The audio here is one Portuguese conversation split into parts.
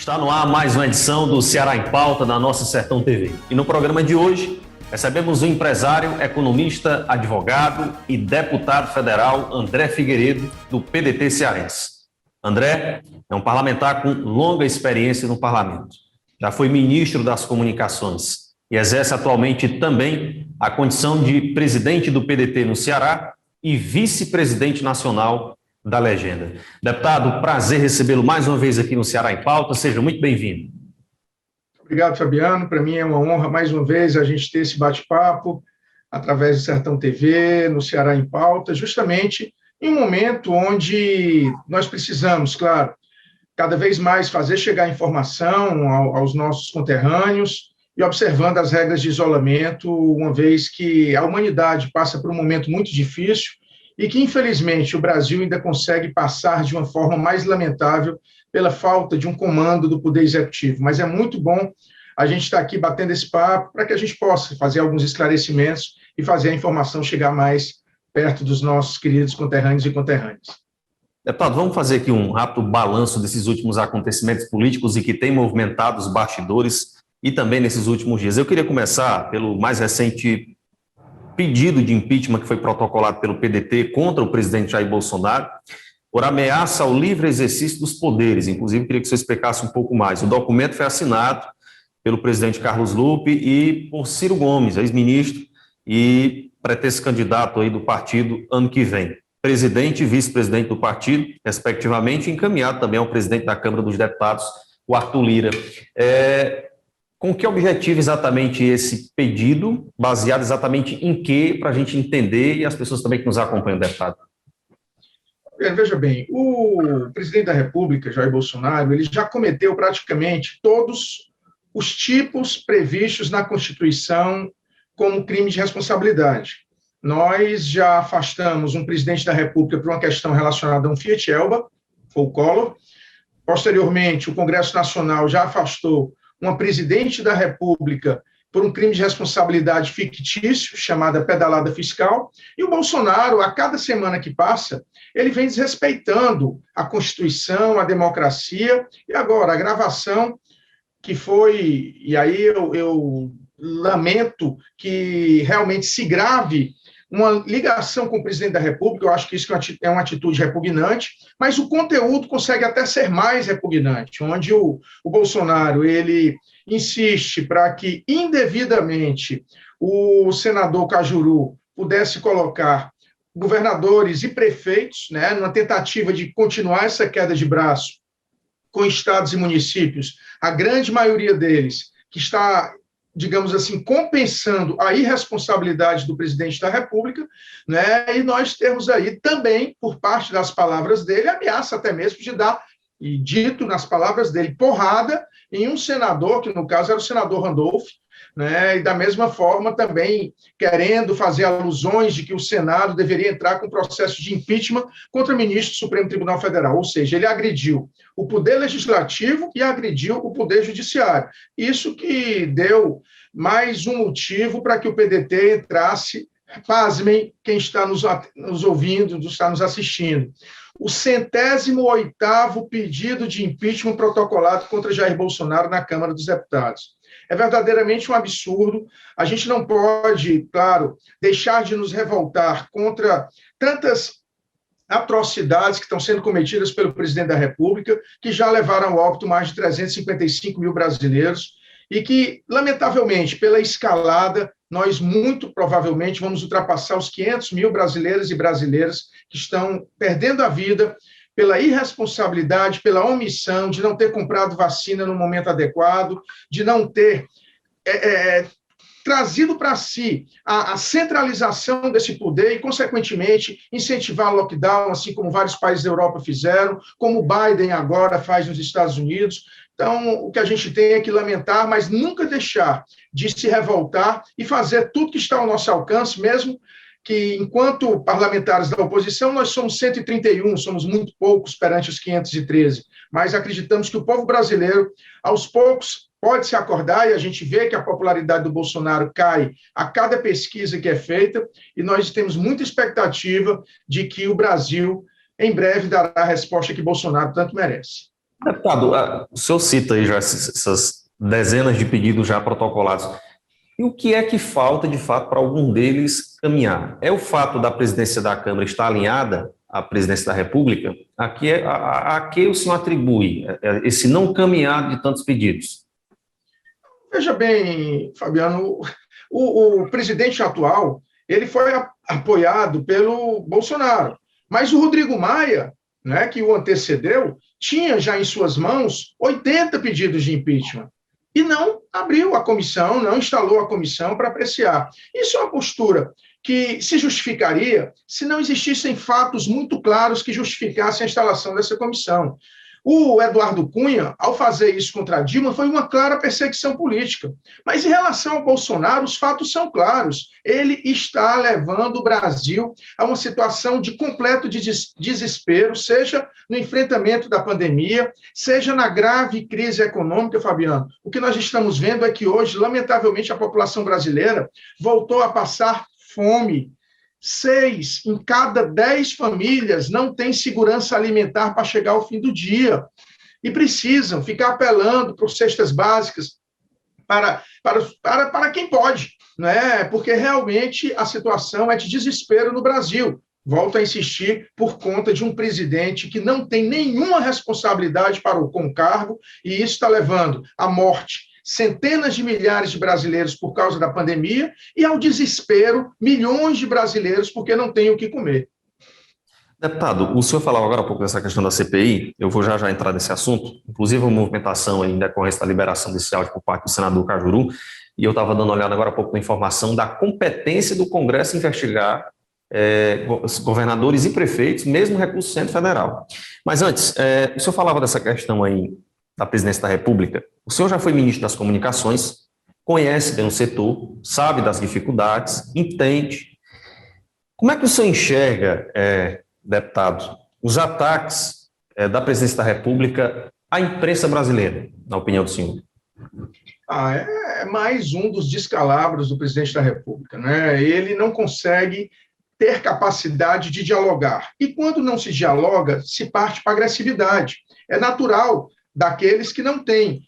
Está no ar mais uma edição do Ceará em Pauta da nossa Sertão TV. E no programa de hoje, recebemos o empresário, economista, advogado e deputado federal André Figueiredo, do PDT cearense. André é um parlamentar com longa experiência no parlamento. Já foi ministro das Comunicações e exerce atualmente também a condição de presidente do PDT no Ceará e vice-presidente nacional da Legenda. Deputado, prazer recebê-lo mais uma vez aqui no Ceará em Pauta. Seja muito bem-vindo. Obrigado, Fabiano. Para mim é uma honra, mais uma vez, a gente ter esse bate-papo através do Sertão TV, no Ceará em Pauta, justamente em um momento onde nós precisamos, claro, cada vez mais fazer chegar informação aos nossos conterrâneos e observando as regras de isolamento, uma vez que a humanidade passa por um momento muito difícil e que, infelizmente, o Brasil ainda consegue passar de uma forma mais lamentável pela falta de um comando do Poder Executivo. Mas é muito bom a gente estar aqui batendo esse papo para que a gente possa fazer alguns esclarecimentos e fazer a informação chegar mais perto dos nossos queridos conterrâneos e conterrâneas. Deputado, vamos fazer aqui um rápido balanço desses últimos acontecimentos políticos e que têm movimentado os bastidores e também nesses últimos dias. Eu queria começar pelo mais recente pedido de impeachment que foi protocolado pelo PDT contra o presidente Jair Bolsonaro por ameaça ao livre exercício dos poderes. Inclusive, queria que você explicasse um pouco mais. O documento foi assinado pelo presidente Carlos Lupe e por Ciro Gomes, ex-ministro e pretexto candidato aí do partido ano que vem. Presidente e vice-presidente do partido, respectivamente, encaminhado também ao presidente da Câmara dos Deputados, o Arthur Lira. Com que objetivo exatamente esse pedido, baseado exatamente em quê, para a gente entender e as pessoas também que nos acompanham, deputado? Veja bem, o presidente da República, Jair Bolsonaro, ele já cometeu praticamente todos os tipos previstos na Constituição como crime de responsabilidade. Nós já afastamos um presidente da República por uma questão relacionada a um Fiat Elba, foi o Collor. Posteriormente, o Congresso Nacional já afastou uma presidente da República por um crime de responsabilidade fictício, chamada pedalada fiscal, e o Bolsonaro, a cada semana que passa, ele vem desrespeitando a Constituição, a democracia, e agora a gravação que foi, e aí eu lamento que realmente se grave uma ligação com o presidente da República, eu acho que isso é uma atitude repugnante, mas o conteúdo consegue até ser mais repugnante, onde o Bolsonaro, ele insiste para que indevidamente o senador Cajuru pudesse colocar governadores e prefeitos, né, numa tentativa de continuar essa queda de braço com estados e municípios, a grande maioria deles que está, digamos assim, compensando a irresponsabilidade do presidente da República, né? E nós temos aí também, por parte das palavras dele, ameaça até mesmo de dar, e dito nas palavras dele, porrada em um senador, que no caso era o senador Randolph, né? E da mesma forma também querendo fazer alusões de que o Senado deveria entrar com processo de impeachment contra o ministro do Supremo Tribunal Federal, ou seja, ele agrediu o Poder Legislativo e agrediu o Poder Judiciário. Isso que deu mais um motivo para que o PDT entrasse, pasmem quem está nos ouvindo, está nos assistindo, o 108º pedido de impeachment protocolado contra Jair Bolsonaro na Câmara dos Deputados. É verdadeiramente um absurdo. A gente não pode, claro, deixar de nos revoltar contra tantas atrocidades que estão sendo cometidas pelo presidente da República, que já levaram ao óbito mais de 355 mil brasileiros e que, lamentavelmente, pela escalada, nós muito provavelmente vamos ultrapassar os 500 mil brasileiros e brasileiras que estão perdendo a vida pela irresponsabilidade, pela omissão de não ter comprado vacina no momento adequado, de não ter trazido para si a centralização desse poder e, consequentemente, incentivar o lockdown, assim como vários países da Europa fizeram, como o Biden agora faz nos Estados Unidos. Então, o que a gente tem é que lamentar, mas nunca deixar de se revoltar e fazer tudo que está ao nosso alcance, mesmo que, enquanto parlamentares da oposição, nós somos 131, somos muito poucos perante os 513, mas acreditamos que o povo brasileiro, aos poucos, pode se acordar, e a gente vê que a popularidade do Bolsonaro cai a cada pesquisa que é feita, e nós temos muita expectativa de que o Brasil, em breve, dará a resposta que Bolsonaro tanto merece. Deputado, o senhor cita aí já essas dezenas de pedidos já protocolados. E o que é que falta, de fato, para algum deles caminhar? É o fato da presidência da Câmara estar alinhada à presidência da República? A que o senhor atribui esse não caminhar de tantos pedidos? Veja bem, Fabiano, o presidente atual, ele foi apoiado pelo Bolsonaro, mas o Rodrigo Maia, né, que o antecedeu, tinha já em suas mãos 80 pedidos de impeachment e não abriu a comissão, não instalou a comissão para apreciar. Isso é uma postura que se justificaria se não existissem fatos muito claros que justificassem a instalação dessa comissão. O Eduardo Cunha, ao fazer isso contra a Dilma, foi uma clara perseguição política. Mas em relação ao Bolsonaro, os fatos são claros. Ele está levando o Brasil a uma situação de completo desespero, seja no enfrentamento da pandemia, seja na grave crise econômica, Fabiano. O que nós estamos vendo é que hoje, lamentavelmente, a população brasileira voltou a passar fome. 6 em cada 10 famílias não têm segurança alimentar para chegar ao fim do dia e precisam ficar apelando por cestas básicas para quem pode, né? Porque realmente a situação é de desespero no Brasil. Volto a insistir, por conta de um presidente que não tem nenhuma responsabilidade com o cargo, e isso está levando à morte centenas de milhares de brasileiros por causa da pandemia e ao desespero milhões de brasileiros porque não têm o que comer. Deputado, o senhor falava agora há pouco dessa questão da CPI, eu vou já entrar nesse assunto, inclusive a movimentação em decorrência da liberação desse áudio por parte do senador Cajuru, e eu estava dando uma olhada agora há pouco na informação da competência do Congresso em investigar governadores e prefeitos, mesmo recurso do Centro Federal. Mas antes, o senhor falava dessa questão aí da presidência da República. O senhor já foi ministro das Comunicações, conhece bem o setor, sabe das dificuldades, entende. Como é que o senhor enxerga, deputado, os ataques da presidência da República à imprensa brasileira, na opinião do senhor? É mais um dos descalabros do presidente da República, né? Ele não consegue ter capacidade de dialogar. E quando não se dialoga, se parte para agressividade. É natural daqueles que não têm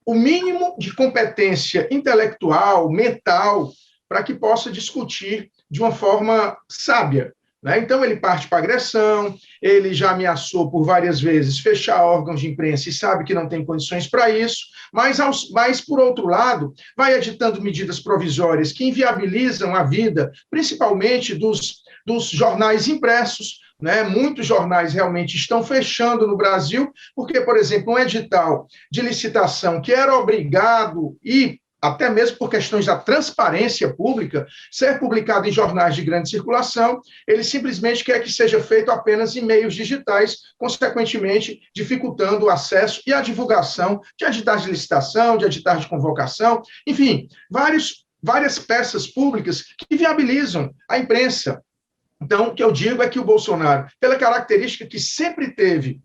o mínimo de competência intelectual, mental, para que possa discutir de uma forma sábia, né? Então, ele parte para agressão, ele já ameaçou por várias vezes fechar órgãos de imprensa e sabe que não tem condições para isso, mas, por outro lado, vai editando medidas provisórias que inviabilizam a vida, principalmente dos jornais impressos, né? Muitos jornais realmente estão fechando no Brasil, porque, por exemplo, um edital de licitação que era obrigado e até mesmo por questões da transparência pública, ser publicado em jornais de grande circulação, ele simplesmente quer que seja feito apenas em meios digitais, consequentemente dificultando o acesso e a divulgação de editais de licitação, de editais de convocação, enfim, várias peças públicas que viabilizam a imprensa. Então, o que eu digo é que o Bolsonaro, pela característica que sempre teve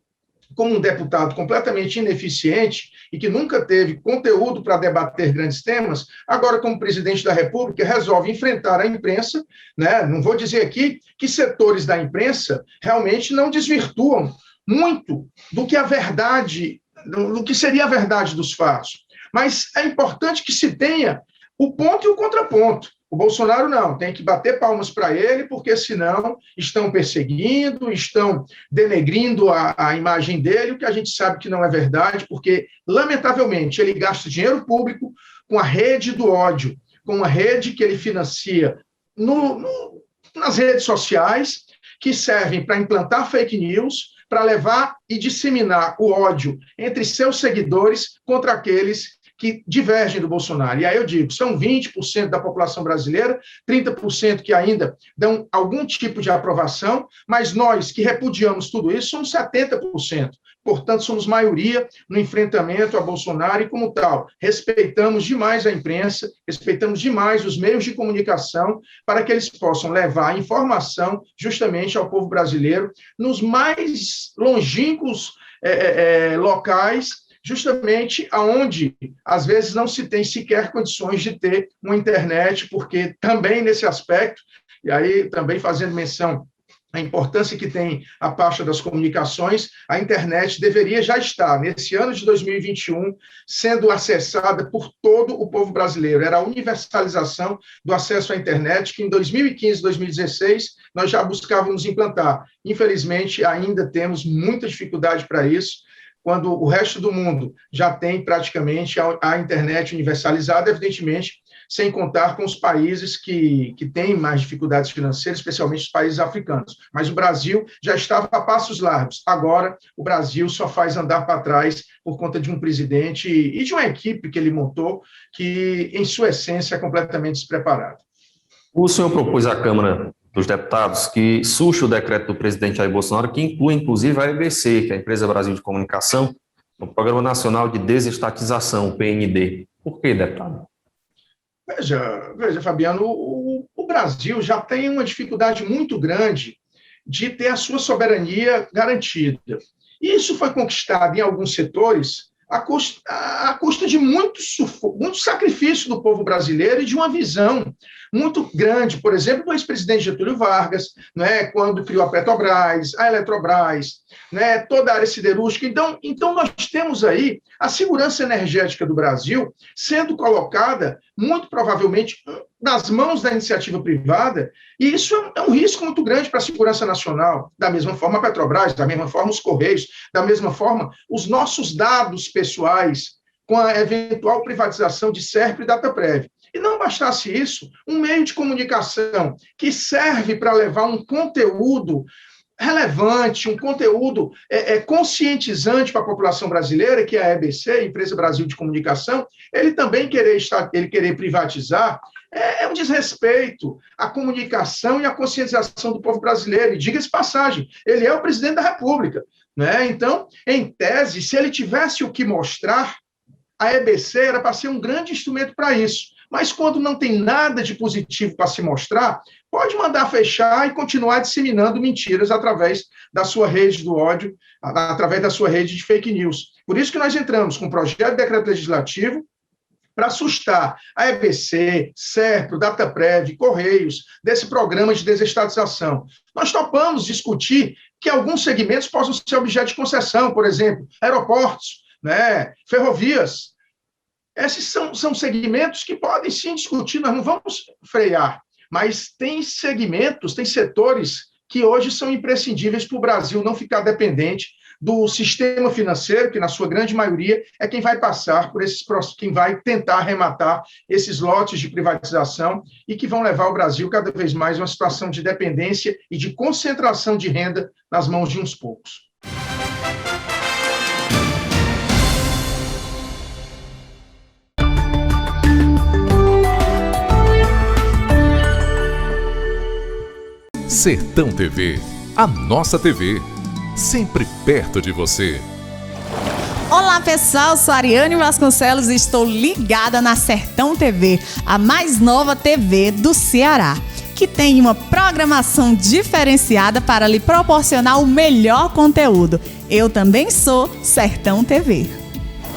como um deputado completamente ineficiente e que nunca teve conteúdo para debater grandes temas, agora, como presidente da República, resolve enfrentar a imprensa, né? Não vou dizer aqui que setores da imprensa realmente não desvirtuam muito do que a verdade, do que seria a verdade dos fatos, mas é importante que se tenha o ponto e o contraponto. O Bolsonaro não, tem que bater palmas para ele, porque senão estão perseguindo, estão denegrindo a imagem dele, o que a gente sabe que não é verdade, porque, lamentavelmente, ele gasta dinheiro público com a rede do ódio, com uma rede que ele financia nas redes sociais, que servem para implantar fake news, para levar e disseminar o ódio entre seus seguidores contra aqueles que divergem do Bolsonaro. E aí eu digo, são 20% da população brasileira, 30% que ainda dão algum tipo de aprovação, mas nós que repudiamos tudo isso somos 70%. Portanto, somos maioria no enfrentamento a Bolsonaro e, como tal, respeitamos demais a imprensa, respeitamos demais os meios de comunicação para que eles possam levar a informação justamente ao povo brasileiro nos mais longínquos locais, justamente aonde, às vezes, não se tem sequer condições de ter uma internet, porque também nesse aspecto, e aí também fazendo menção a importância que tem a pasta das comunicações, a internet deveria já estar, nesse ano de 2021, sendo acessada por todo o povo brasileiro. Era a universalização do acesso à internet, que em 2015, 2016, nós já buscávamos implantar. Infelizmente, ainda temos muita dificuldade para isso, quando o resto do mundo já tem praticamente a internet universalizada, evidentemente, sem contar com os países que têm mais dificuldades financeiras, especialmente os países africanos. Mas o Brasil já estava a passos largos. Agora, o Brasil só faz andar para trás por conta de um presidente e de uma equipe que ele montou, que, em sua essência, é completamente despreparada. O senhor propôs à Câmara dos Deputados que surja o decreto do presidente Jair Bolsonaro, que inclui, inclusive, a EBC, que é a Empresa Brasil de Comunicação, no Programa Nacional de Desestatização, o PND. Por que, deputado? Veja, Fabiano, o Brasil já tem uma dificuldade muito grande de ter a sua soberania garantida. E isso foi conquistado em alguns setores à custa de muito sacrifício do povo brasileiro e de uma visão muito grande, por exemplo, do ex-presidente Getúlio Vargas, né, quando criou a Petrobras, a Eletrobras, né, toda a área siderúrgica. Então, nós temos aí a segurança energética do Brasil sendo colocada, muito provavelmente, nas mãos da iniciativa privada, e isso é um risco muito grande para a segurança nacional. Da mesma forma a Petrobras, da mesma forma os Correios, da mesma forma os nossos dados pessoais, com a eventual privatização de Serp e Dataprev. E não bastasse isso, um meio de comunicação que serve para levar um conteúdo relevante, um conteúdo conscientizante para a população brasileira, que é a EBC, a Empresa Brasil de Comunicação, ele também querer privatizar, é um desrespeito à comunicação e à conscientização do povo brasileiro. E diga-se passagem, ele é o presidente da República, né? Então, em tese, se ele tivesse o que mostrar, a EBC era para ser um grande instrumento para isso. Mas quando não tem nada de positivo para se mostrar, pode mandar fechar e continuar disseminando mentiras através da sua rede do ódio, através da sua rede de fake news. Por isso que nós entramos com um projeto de decreto legislativo para assustar a EBC, Serp, Dataprev, Correios, desse programa de desestatização. Nós topamos discutir que alguns segmentos possam ser objeto de concessão, por exemplo, aeroportos, né, ferrovias. Esses são segmentos que podem sim discutir, nós não vamos frear, mas tem segmentos, tem setores que hoje são imprescindíveis para o Brasil não ficar dependente do sistema financeiro, que na sua grande maioria é quem vai passar por quem vai tentar arrematar esses lotes de privatização e que vão levar o Brasil cada vez mais a uma situação de dependência e de concentração de renda nas mãos de uns poucos. Sertão TV, a nossa TV, sempre perto de você. Olá pessoal, sou Ariane Vasconcelos e estou ligada na Sertão TV, a mais nova TV do Ceará, que tem uma programação diferenciada para lhe proporcionar o melhor conteúdo. Eu também sou Sertão TV.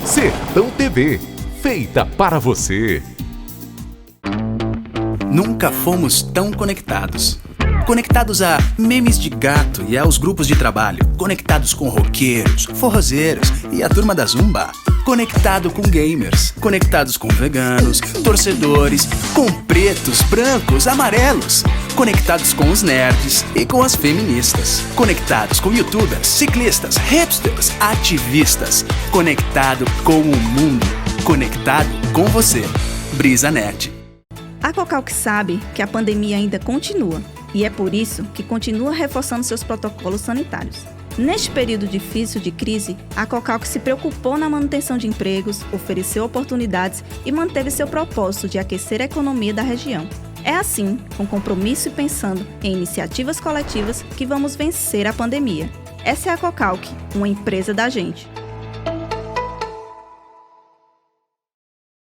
Sertão TV, feita para você. Nunca fomos tão conectados. Conectados a memes de gato e aos grupos de trabalho. Conectados com roqueiros, forrozeiros e a turma da Zumba. Conectado com gamers. Conectados com veganos, torcedores, com pretos, brancos, amarelos. Conectados com os nerds e com as feministas. Conectados com youtubers, ciclistas, hipsters, ativistas. Conectado com o mundo. Conectado com você. Brisa Nerd. A Cocalc sabe que a pandemia ainda continua. E é por isso que continua reforçando seus protocolos sanitários. Neste período difícil de crise, a Cocalc se preocupou na manutenção de empregos, ofereceu oportunidades e manteve seu propósito de aquecer a economia da região. É assim, com compromisso e pensando em iniciativas coletivas, que vamos vencer a pandemia. Essa é a Cocalc, uma empresa da gente.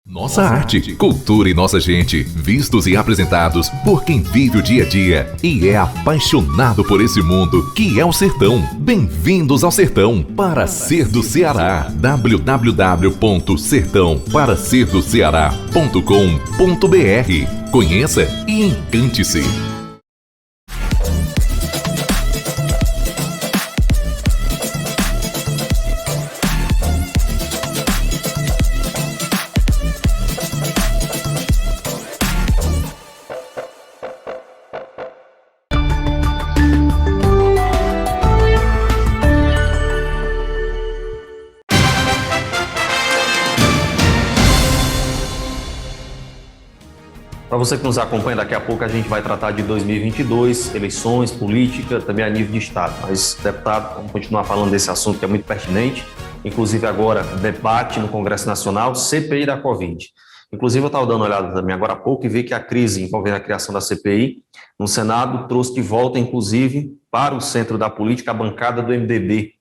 Nossa arte, cultura e nossa gente, vistos e apresentados por quem vive o dia a dia e é apaixonado por esse mundo que é o sertão. Bem-vindos ao Sertão para Ser do Ceará. www.sertãoparaserdocceará.com.br. Conheça e encante-se. Para você que nos acompanha, daqui a pouco a gente vai tratar de 2022, eleições, política, também a nível de Estado. Mas, deputado, vamos continuar falando desse assunto que é muito pertinente. Inclusive agora, debate no Congresso Nacional, CPI da Covid. Inclusive eu estava dando uma olhada também agora há pouco e vi que a crise envolvendo a criação da CPI no Senado trouxe de volta, inclusive, para o centro da política a bancada do MDB,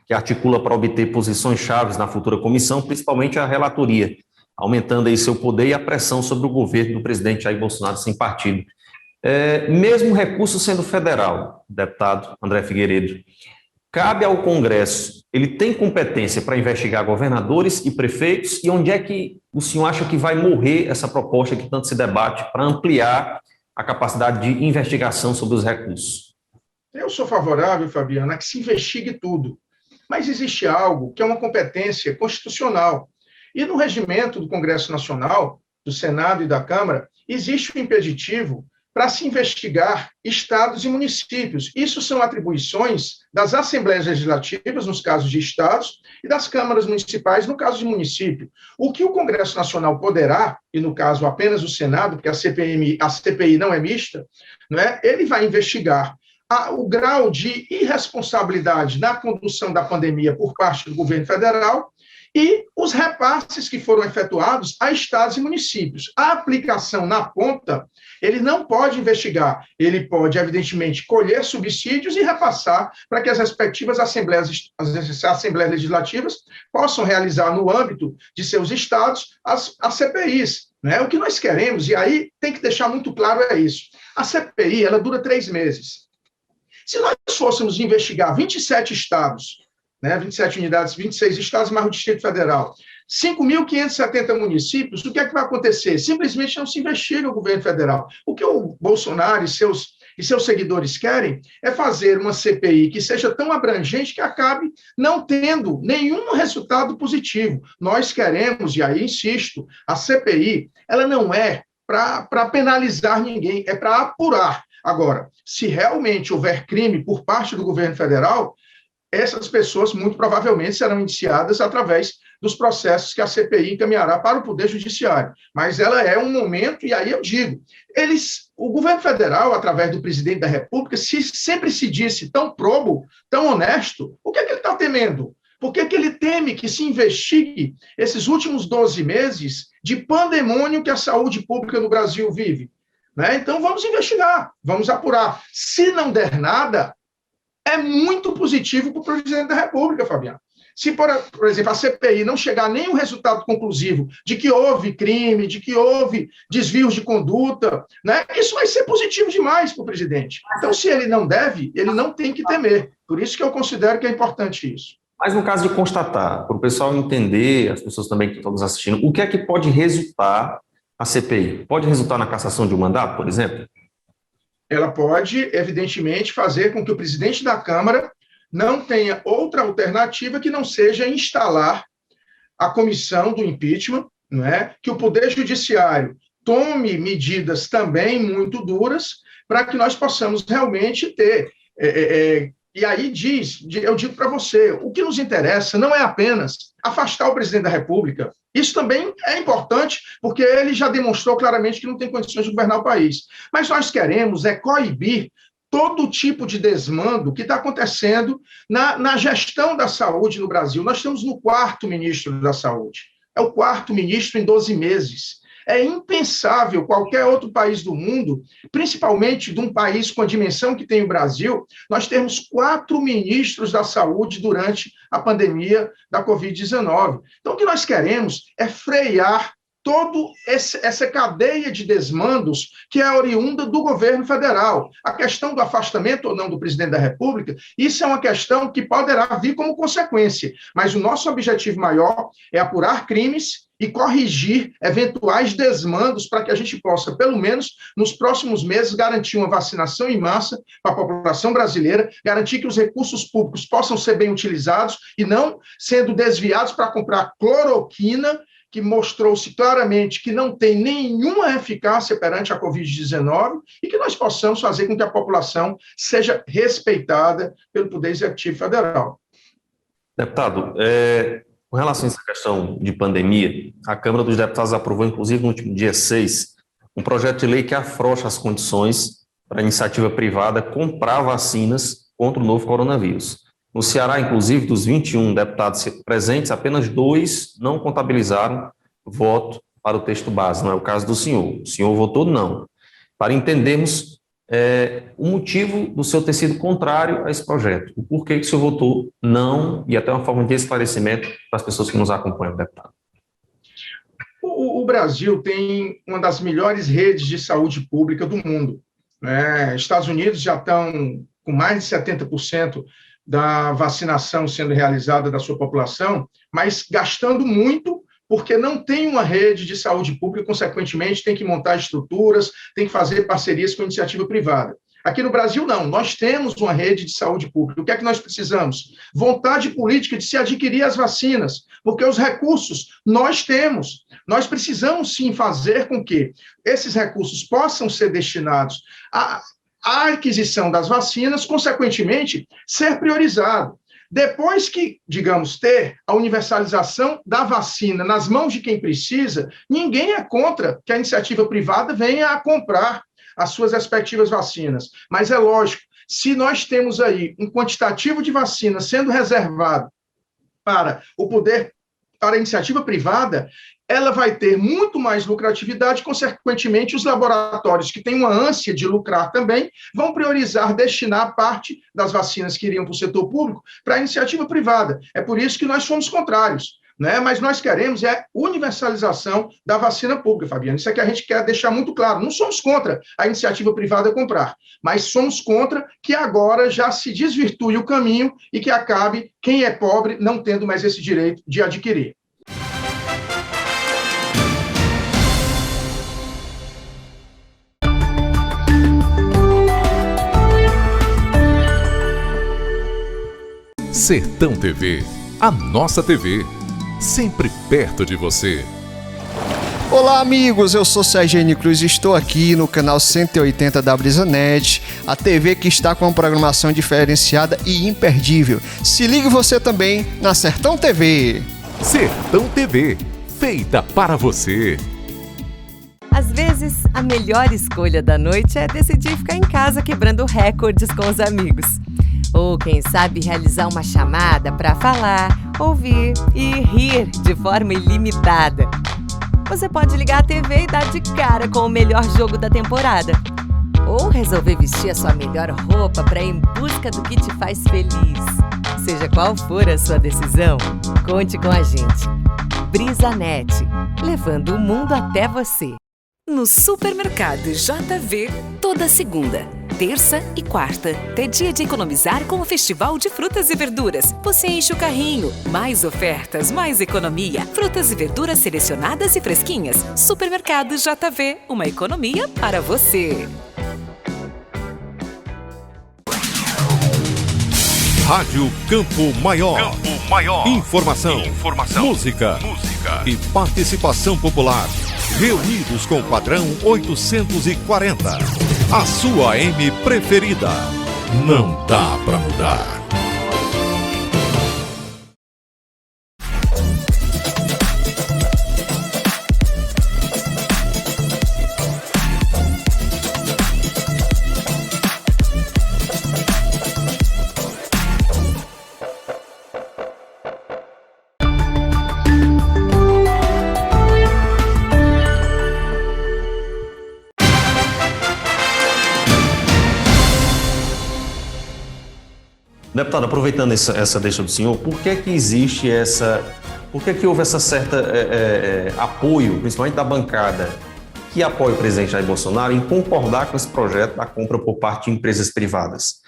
que articula para obter posições chaves na futura comissão, principalmente a relatoria, aumentando aí seu poder e a pressão sobre o governo do presidente Jair Bolsonaro sem partido. Mesmo recurso sendo federal, deputado André Figueiredo, cabe ao Congresso, ele tem competência para investigar governadores e prefeitos, e onde é que o senhor acha que vai morrer essa proposta que tanto se debate para ampliar a capacidade de investigação sobre os recursos? Eu sou favorável, Fabiana, a que se investigue tudo, mas existe algo que é uma competência constitucional. E no regimento do Congresso Nacional, do Senado e da Câmara, existe um impeditivo para se investigar estados e municípios. Isso são atribuições das assembleias legislativas, nos casos de estados, e das câmaras municipais, no caso de município. O que o Congresso Nacional poderá, e no caso apenas o Senado, porque a CPI não é mista, ele vai investigar o grau de irresponsabilidade na condução da pandemia por parte do governo federal e os repasses que foram efetuados a estados e municípios. A aplicação na ponta, ele não pode investigar, ele pode, evidentemente, colher subsídios e repassar para que as respectivas assembleias legislativas possam realizar no âmbito de seus estados as CPIs. O que nós queremos, e aí tem que deixar muito claro é isso, a CPI ela dura 3 meses. Se nós fôssemos investigar 27 estados, 27 unidades, 26 estados, mais o Distrito Federal, 5.570 municípios, o que é que vai acontecer? Simplesmente não se investiga o governo federal. O que o Bolsonaro e seus seguidores querem é fazer uma CPI que seja tão abrangente que acabe não tendo nenhum resultado positivo. Nós queremos, e aí insisto, a CPI ela não é para penalizar ninguém, é para apurar. Agora, se realmente houver crime por parte do governo federal, essas pessoas muito provavelmente serão indiciadas através dos processos que a CPI encaminhará para o Poder Judiciário. Mas ela é um momento, e aí eu digo, o governo federal, através do presidente da República, sempre se disse tão probo, tão honesto, o que é que ele está temendo? Por que ele teme que se investigue esses últimos 12 meses de pandemônio que a saúde pública no Brasil vive? Então, vamos investigar, vamos apurar. Se não der nada, é muito positivo para o presidente da República, Fabiano. Se, por exemplo, a CPI não chegar a nenhum resultado conclusivo de que houve crime, de que houve desvios de conduta, isso vai ser positivo demais para o presidente. Então, se ele não deve, ele não tem que temer. Por isso que eu considero que é importante isso. Mas no caso de constatar, para o pessoal entender, as pessoas também que estão nos assistindo, o que é que pode resultar a CPI? Pode resultar na cassação de um mandato, por exemplo? Ela pode, evidentemente, fazer com que o presidente da Câmara não tenha outra alternativa que não seja instalar a comissão do impeachment, que o Poder Judiciário tome medidas também muito duras para que nós possamos realmente ter... E aí eu digo para você, o que nos interessa não é apenas afastar o presidente da República. Isso também é importante, porque ele já demonstrou claramente que não tem condições de governar o país. Mas nós queremos coibir todo tipo de desmando que está acontecendo na gestão da saúde no Brasil. Nós estamos no 4º ministro da Saúde. É o 4º ministro em 12 meses. É impensável qualquer outro país do mundo, principalmente de um país com a dimensão que tem o Brasil, nós termos 4 ministros da saúde durante a pandemia da Covid-19. Então, o que nós queremos é frear toda essa cadeia de desmandos que é oriunda do governo federal. A questão do afastamento ou não do presidente da República, isso é uma questão que poderá vir como consequência, mas o nosso objetivo maior é apurar crimes e corrigir eventuais desmandos para que a gente possa, pelo menos nos próximos meses, garantir uma vacinação em massa para a população brasileira, garantir que os recursos públicos possam ser bem utilizados e não sendo desviados para comprar cloroquina, que mostrou-se claramente que não tem nenhuma eficácia perante a Covid-19 e que nós possamos fazer com que a população seja respeitada pelo Poder Executivo Federal. Deputado, com relação a essa questão de pandemia, a Câmara dos Deputados aprovou, inclusive no último dia 6, um projeto de lei que afrouxa as condições para a iniciativa privada comprar vacinas contra o novo coronavírus. No Ceará, inclusive, dos 21 deputados presentes, apenas 2 não contabilizaram voto para o texto base. Não é o caso do senhor. O senhor votou não. Para entendermos o motivo do senhor ter sido contrário a esse projeto. O porquê que o senhor votou não, e até uma forma de esclarecimento para as pessoas que nos acompanham, deputado. O Brasil tem uma das melhores redes de saúde pública do mundo, né? Estados Unidos já estão com mais de 70% da vacinação sendo realizada da sua população, mas gastando muito porque não tem uma rede de saúde pública, consequentemente tem que montar estruturas, tem que fazer parcerias com a iniciativa privada. Aqui no Brasil, não. Nós temos uma rede de saúde pública. O que é que nós precisamos? Vontade política de se adquirir as vacinas, porque os recursos nós temos. Nós precisamos, sim, fazer com que esses recursos possam ser destinados à aquisição das vacinas, consequentemente, ser priorizado. Depois que, digamos, ter a universalização da vacina nas mãos de quem precisa, ninguém é contra que a iniciativa privada venha a comprar as suas respectivas vacinas. Mas é lógico, se nós temos aí um quantitativo de vacinas sendo reservado para o poder, para a iniciativa privada, ela vai ter muito mais lucratividade, consequentemente, os laboratórios que têm uma ânsia de lucrar também vão priorizar, destinar parte das vacinas que iriam para o setor público para a iniciativa privada. É por isso que nós somos contrários, né? Mas nós queremos universalização da vacina pública, Fabiano. Isso é que a gente quer deixar muito claro. Não somos contra a iniciativa privada comprar, mas somos contra que agora já se desvirtue o caminho e que acabe quem é pobre não tendo mais esse direito de adquirir. Sertão TV, a nossa TV, sempre perto de você. Olá amigos, eu sou Sergênio Cruz e estou aqui no canal 180 da BrisaNet, a TV que está com uma programação diferenciada e imperdível. Se ligue você também na Sertão TV. Sertão TV, feita para você. Às vezes, a melhor escolha da noite é decidir ficar em casa quebrando recordes com os amigos. Ou, quem sabe, realizar uma chamada para falar, ouvir e rir de forma ilimitada. Você pode ligar a TV e dar de cara com o melhor jogo da temporada. Ou resolver vestir a sua melhor roupa para ir em busca do que te faz feliz. Seja qual for a sua decisão, conte com a gente. BrisaNet, levando o mundo até você. No Supermercado JV, toda segunda, terça e quarta, é dia de economizar com o Festival de Frutas e Verduras. Você enche o carrinho, mais ofertas, mais economia. Frutas e verduras selecionadas e fresquinhas. Supermercado JV, uma economia para você. Rádio Campo Maior. Informação. Música. E participação popular. Reunidos com o padrão 840. A sua AM preferida. Não dá pra mudar. Deputado, aproveitando essa deixa do senhor, por que existe por que houve essa certa apoio, principalmente da bancada, que apoia o presidente Jair Bolsonaro em concordar com esse projeto da compra por parte de empresas privadas?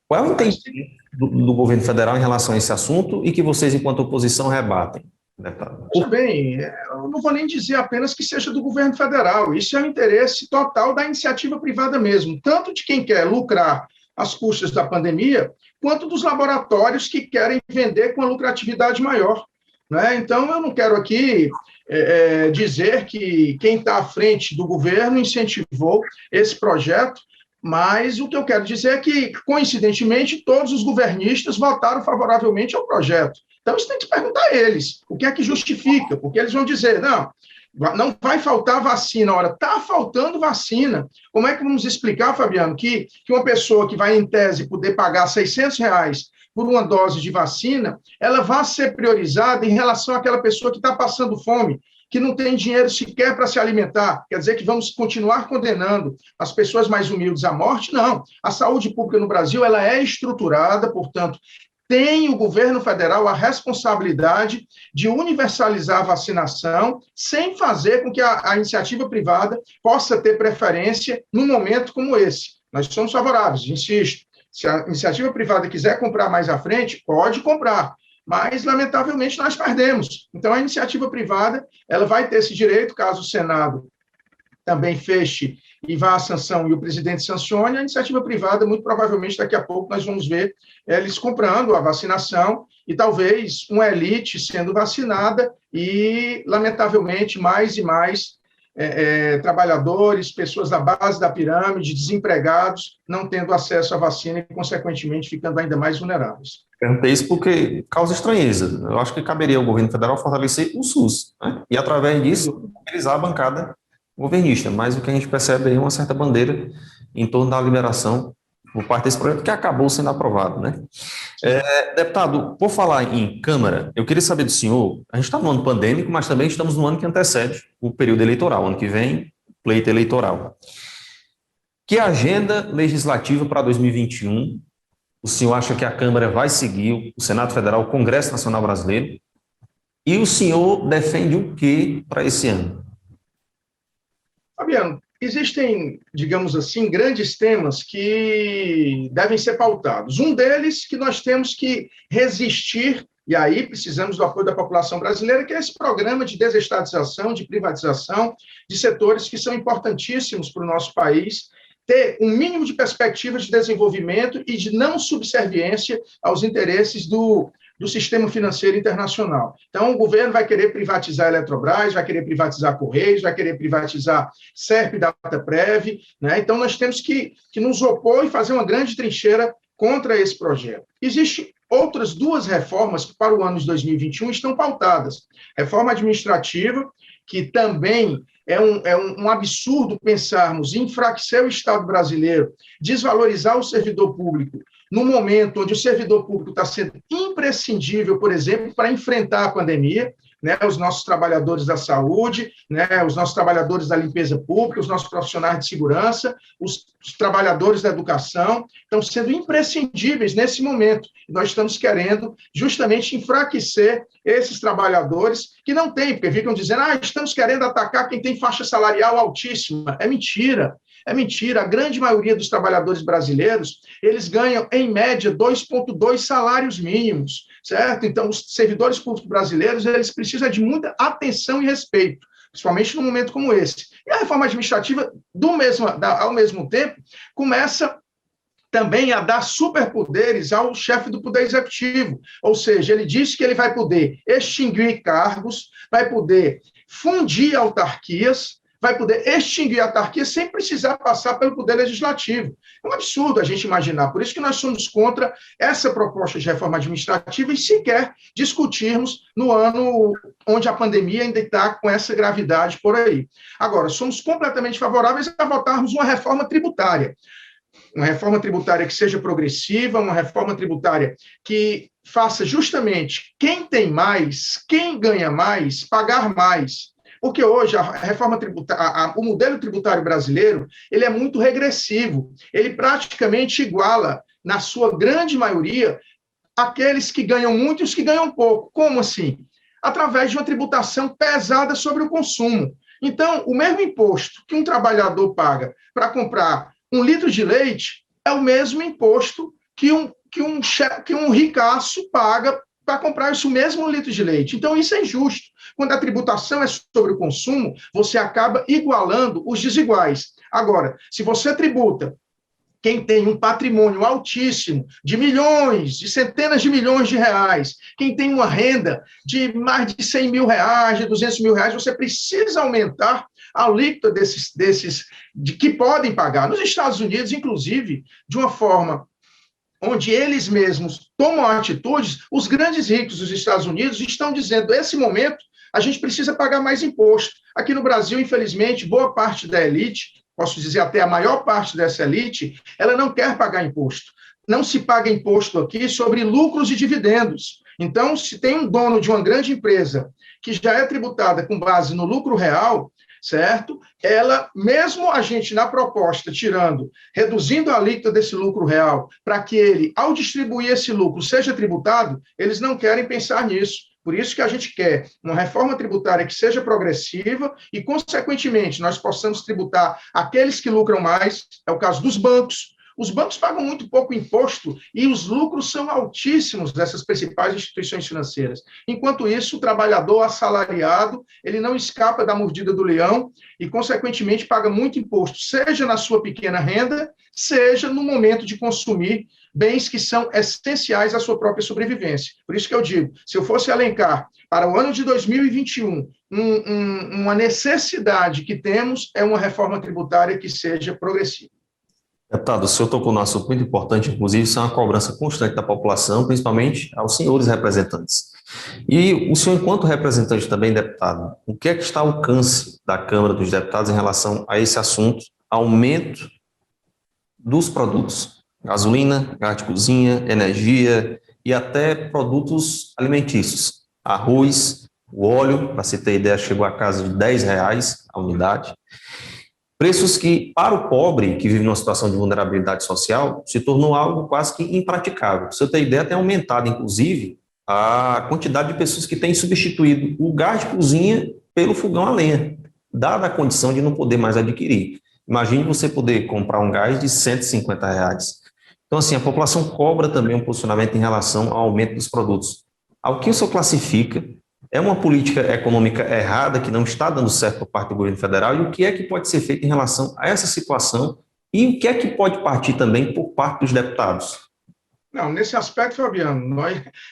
Qual é o entendimento do governo federal em relação a esse assunto e que vocês, enquanto oposição, rebatem, deputado? Veja bem, eu não vou nem dizer apenas que seja do governo federal, isso é um interesse total da iniciativa privada mesmo, tanto de quem quer lucrar às custas da pandemia, quanto dos laboratórios que querem vender com uma lucratividade maior, né? Então, eu não quero aqui dizer que quem está à frente do governo incentivou esse projeto, mas o que eu quero dizer é que, coincidentemente, todos os governistas votaram favoravelmente ao projeto. Então, isso tem que perguntar a eles, o que é que justifica, porque eles vão dizer, não, Não vai faltar vacina. Ora, está faltando vacina. Como é que vamos explicar, Fabiano, que uma pessoa que vai, em tese, poder pagar R$600 por uma dose de vacina, ela vai ser priorizada em relação àquela pessoa que está passando fome, que não tem dinheiro sequer para se alimentar? Quer dizer que vamos continuar condenando as pessoas mais humildes à morte? Não. A saúde pública no Brasil, ela é estruturada, portanto, tem o governo federal a responsabilidade de universalizar a vacinação sem fazer com que a iniciativa privada possa ter preferência num momento como esse. Nós somos favoráveis, insisto. Se a iniciativa privada quiser comprar mais à frente, pode comprar, mas, lamentavelmente, nós perdemos. Então, a iniciativa privada ela vai ter esse direito, caso o Senado também feche e vá à sanção e o presidente sancione, a iniciativa privada, muito provavelmente, daqui a pouco, nós vamos ver eles comprando a vacinação e talvez uma elite sendo vacinada e, lamentavelmente, mais e mais trabalhadores, pessoas da base da pirâmide, desempregados, não tendo acesso à vacina e, consequentemente, ficando ainda mais vulneráveis. Perguntei isso porque causa estranheza. Eu acho que caberia ao governo federal fortalecer o SUS, né? E, através disso, mobilizar a bancada governista. Mas o que a gente percebe aí é uma certa bandeira em torno da liberação por parte desse projeto, que acabou sendo aprovado, né? Deputado, por falar em Câmara, eu queria saber do senhor, a gente está no ano pandêmico, mas também estamos no ano que antecede o período eleitoral, ano que vem, pleito eleitoral. Que agenda legislativa para 2021 o senhor acha que a Câmara vai seguir, o Senado Federal, o Congresso Nacional Brasileiro, e o senhor defende o que para esse ano? Fabiano, existem, digamos assim, grandes temas que devem ser pautados. Um deles que nós temos que resistir, e aí precisamos do apoio da população brasileira, que é esse programa de desestatização, de privatização de setores que são importantíssimos para o nosso país, ter um mínimo de perspectiva de desenvolvimento e de não subserviência aos interesses do sistema financeiro internacional. Então, o governo vai querer privatizar a Eletrobras, vai querer privatizar a Correios, vai querer privatizar Serp e Dataprev, né? Então, nós temos que nos opor e fazer uma grande trincheira contra esse projeto. Existem outras duas reformas que, para o ano de 2021, estão pautadas. Reforma administrativa, que também é um absurdo pensarmos em enfraquecer o Estado brasileiro, desvalorizar o servidor público, no momento onde o servidor público está sendo imprescindível, por exemplo, para enfrentar a pandemia, né, os nossos trabalhadores da saúde, né, os nossos trabalhadores da limpeza pública, os nossos profissionais de segurança, os trabalhadores da educação, estão sendo imprescindíveis nesse momento. Nós estamos querendo justamente enfraquecer esses trabalhadores que não têm, porque ficam dizendo, estamos querendo atacar quem tem faixa salarial altíssima. É mentira. É mentira, a grande maioria dos trabalhadores brasileiros, eles ganham, em média, 2,2 salários mínimos, certo? Então, os servidores públicos brasileiros, eles precisam de muita atenção e respeito, principalmente num momento como esse. E a reforma administrativa, ao mesmo tempo, começa também a dar superpoderes ao chefe do Poder Executivo, ou seja, ele diz que ele vai poder extinguir cargos, vai poder fundir autarquias, vai poder extinguir a autarquia sem precisar passar pelo Poder Legislativo. É um absurdo a gente imaginar. Por isso que nós somos contra essa proposta de reforma administrativa e sequer discutirmos no ano onde a pandemia ainda está com essa gravidade por aí. Agora, somos completamente favoráveis a votarmos uma reforma tributária. Uma reforma tributária que seja progressiva, uma reforma tributária que faça justamente quem tem mais, quem ganha mais, pagar mais. Porque hoje a reforma tributária, o modelo tributário brasileiro, ele é muito regressivo. Ele praticamente iguala, na sua grande maioria, aqueles que ganham muito e os que ganham pouco. Como assim? Através de uma tributação pesada sobre o consumo. Então, o mesmo imposto que um trabalhador paga para comprar 1 litro de leite é o mesmo imposto que um ricaço paga para comprar esse mesmo litro de leite. Então, isso é injusto. Quando a tributação é sobre o consumo, você acaba igualando os desiguais. Agora, se você tributa quem tem um patrimônio altíssimo, de milhões, de centenas de milhões de reais, quem tem uma renda de mais de 100 mil reais, de 200 mil reais, você precisa aumentar a alíquota desses que podem pagar. Nos Estados Unidos, inclusive, de uma forma onde eles mesmos tomam atitudes, os grandes ricos dos Estados Unidos estão dizendo, nesse momento, a gente precisa pagar mais imposto. Aqui no Brasil, infelizmente, boa parte da elite, posso dizer até a maior parte dessa elite, ela não quer pagar imposto. Não se paga imposto aqui sobre lucros e dividendos. Então, se tem um dono de uma grande empresa que já é tributada com base no lucro real, certo? Ela, mesmo a gente na proposta reduzindo a alíquota desse lucro real, para que ele, ao distribuir esse lucro, seja tributado, eles não querem pensar nisso. Por isso que a gente quer uma reforma tributária que seja progressiva e, consequentemente, nós possamos tributar aqueles que lucram mais, é o caso dos bancos. Os bancos pagam muito pouco imposto e os lucros são altíssimos dessas principais instituições financeiras. Enquanto isso, o trabalhador assalariado, ele não escapa da mordida do leão e, consequentemente, paga muito imposto, seja na sua pequena renda, seja no momento de consumir bens que são essenciais à sua própria sobrevivência. Por isso que eu digo, se eu fosse elencar para o ano de 2021 uma necessidade que temos, é uma reforma tributária que seja progressiva. Deputado, o senhor tocou num assunto muito importante, inclusive, isso é uma cobrança constante da população, principalmente aos senhores representantes. E o senhor, enquanto representante também, deputado, o que é que está ao alcance da Câmara dos Deputados em relação a esse assunto, aumento dos produtos, gasolina, gás de cozinha, energia e até produtos alimentícios, arroz, o óleo, para você ter ideia, chegou a casa de R$10 a unidade. Preços que, para o pobre, que vive numa situação de vulnerabilidade social, se tornou algo quase que impraticável. Para você ter ideia, tem aumentado, inclusive, a quantidade de pessoas que têm substituído o gás de cozinha pelo fogão a lenha, dada a condição de não poder mais adquirir. Imagine você poder comprar um gás de R$150. Então, assim, a população cobra também um posicionamento em relação ao aumento dos produtos. Ao que o senhor classifica? É uma política econômica errada que não está dando certo por parte do governo federal? E o que é que pode ser feito em relação a essa situação? E o que é que pode partir também por parte dos deputados? Não, nesse aspecto, Fabiano,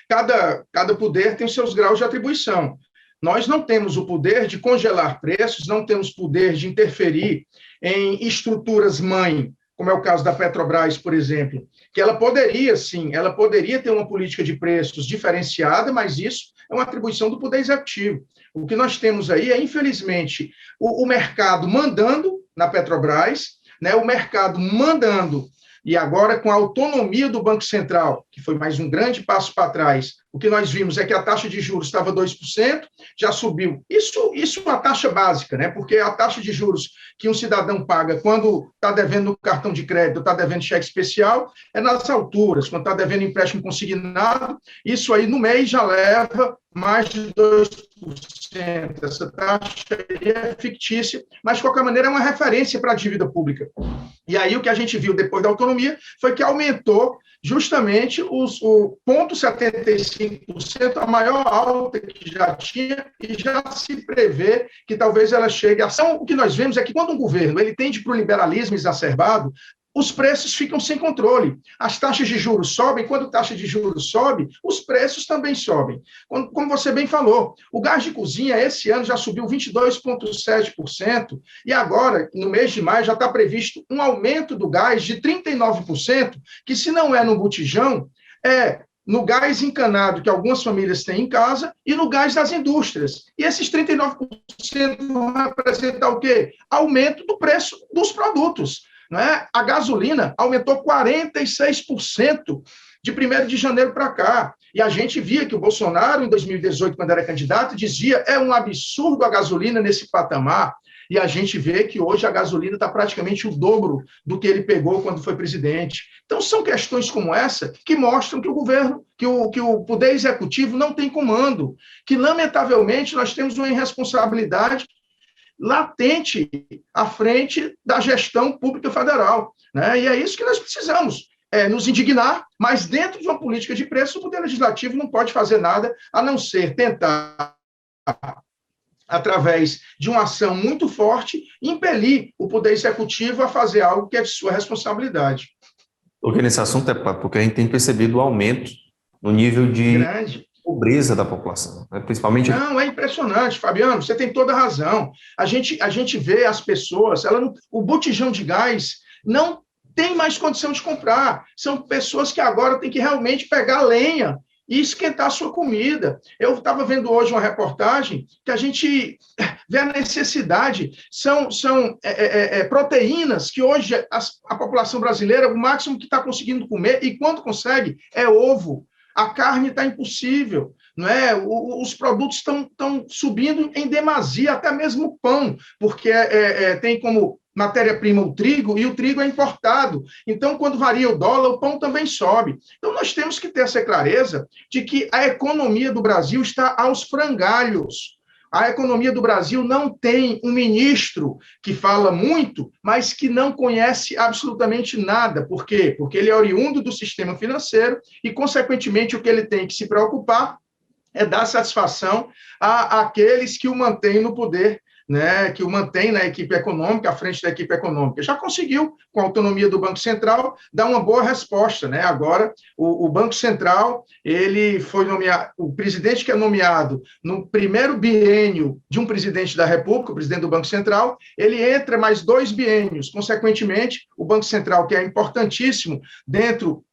cada poder tem os seus graus de atribuição. Nós não temos o poder de congelar preços, não temos poder de interferir em estruturas mãe, como é o caso da Petrobras, por exemplo, que ela poderia, sim, ela poderia ter uma política de preços diferenciada, mas isso é uma atribuição do Poder Executivo. O que nós temos aí é, infelizmente, o mercado mandando na Petrobras, né, o mercado mandando, e agora com a autonomia do Banco Central, que foi mais um grande passo para trás, o que nós vimos é que a taxa de juros estava 2%, já subiu. Isso é uma taxa básica, né? Porque a taxa de juros que um cidadão paga quando está devendo cartão de crédito, está devendo cheque especial, é nas alturas. Quando está devendo empréstimo consignado, isso aí no mês já leva mais de 2%. Essa taxa é fictícia, mas de qualquer maneira é uma referência para a dívida pública. E aí o que a gente viu depois da autonomia foi que aumentou justamente o 0,75%, a maior alta que já tinha, e já se prevê que talvez ela chegue a... O que nós vemos é que quando um governo ele tende para o liberalismo exacerbado, os preços ficam sem controle. As taxas de juros sobem, quando a taxa de juros sobe, os preços também sobem. Como você bem falou, o gás de cozinha esse ano já subiu 22,7%, e agora, no mês de maio, já está previsto um aumento do gás de 39%, que se não é no botijão, é no gás encanado que algumas famílias têm em casa e no gás das indústrias. E esses 39% vão representar o quê? Aumento do preço dos produtos. Né? A gasolina aumentou 46% de 1º de janeiro para cá. E a gente via que o Bolsonaro, em 2018, quando era candidato, dizia é um absurdo a gasolina nesse patamar. E a gente vê que hoje a gasolina está praticamente o dobro do que ele pegou quando foi presidente. Então, são questões como essa que mostram que o governo, que o Poder Executivo não tem comando, que, lamentavelmente, nós temos uma irresponsabilidade latente à frente da gestão pública federal. Né? E é isso que nós precisamos, nos indignar, mas dentro de uma política de preço, o Poder Legislativo não pode fazer nada a não ser tentar, através de uma ação muito forte, impelir o Poder Executivo a fazer algo que é de sua responsabilidade. Porque nesse assunto porque a gente tem percebido o aumento no nível de pobreza da população, né? Principalmente... Não, é impressionante, Fabiano, você tem toda a razão. A gente vê as pessoas, o botijão de gás não tem mais condição de comprar. São pessoas que agora têm que realmente pegar lenha e esquentar a sua comida. Eu estava vendo hoje uma reportagem que a gente vê a necessidade, são proteínas que hoje a população brasileira, o máximo que está conseguindo comer, e quando consegue, é ovo. A carne está impossível, não é? Os produtos estão subindo em demasia, até mesmo o pão, porque tem como matéria-prima o trigo, e o trigo é importado. Então, quando varia o dólar, o pão também sobe. Então, nós temos que ter essa clareza de que a economia do Brasil está aos frangalhos. A economia do Brasil não tem um ministro que fala muito, mas que não conhece absolutamente nada. Por quê? Porque ele é oriundo do sistema financeiro e, consequentemente, o que ele tem que se preocupar é dar satisfação àqueles que o mantêm no poder, né, que o mantém na equipe econômica, à frente da equipe econômica. Já conseguiu, com a autonomia do Banco Central, dar uma boa resposta, né? Agora, o Banco Central, ele foi nomeado, o presidente que é nomeado no primeiro biênio de um presidente da República, o presidente do Banco Central, ele entra mais 2 biênios. Consequentemente, o Banco Central, que é importantíssimo dentro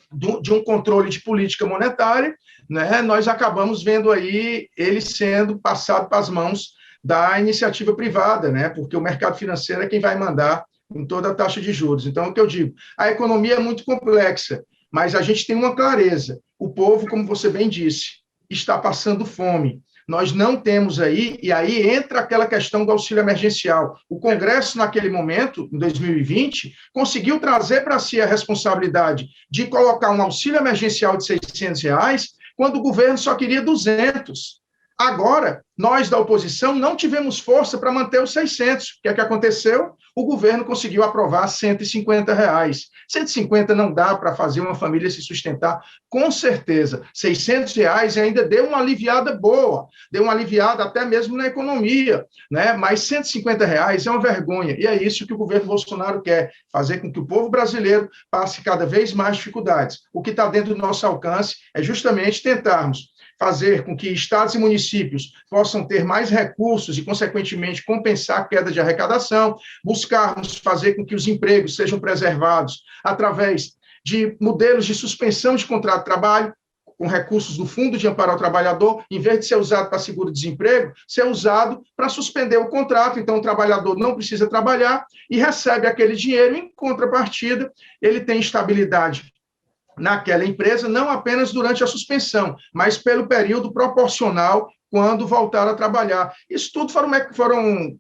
de um controle de política monetária, né, nós acabamos vendo aí ele sendo passado para as mãos da iniciativa privada, né? Porque o mercado financeiro é quem vai mandar em toda a taxa de juros. Então, o que eu digo, a economia é muito complexa, mas a gente tem uma clareza. O povo, como você bem disse, está passando fome. Nós não temos aí, e aí entra aquela questão do auxílio emergencial. O Congresso, naquele momento, em 2020, conseguiu trazer para si a responsabilidade de colocar um auxílio emergencial de R$600, quando o governo só queria 200. Agora, nós da oposição não tivemos força para manter os 600. O que é que aconteceu? O governo conseguiu aprovar R$150. 150 não dá para fazer uma família se sustentar, com certeza. R$600 ainda deu uma aliviada boa, deu uma aliviada até mesmo na economia, né? Mas R$150 é uma vergonha, e é isso que o governo Bolsonaro quer, fazer com que o povo brasileiro passe cada vez mais dificuldades. O que está dentro do nosso alcance é justamente tentarmos fazer com que estados e municípios possam ter mais recursos e, consequentemente, compensar a queda de arrecadação, buscarmos fazer com que os empregos sejam preservados através de modelos de suspensão de contrato de trabalho, com recursos do Fundo de Amparo ao Trabalhador, em vez de ser usado para seguro-desemprego, ser usado para suspender o contrato. Então, o trabalhador não precisa trabalhar e recebe aquele dinheiro. Em contrapartida, ele tem estabilidade naquela empresa, não apenas durante a suspensão, mas pelo período proporcional quando voltar a trabalhar. Isso tudo foram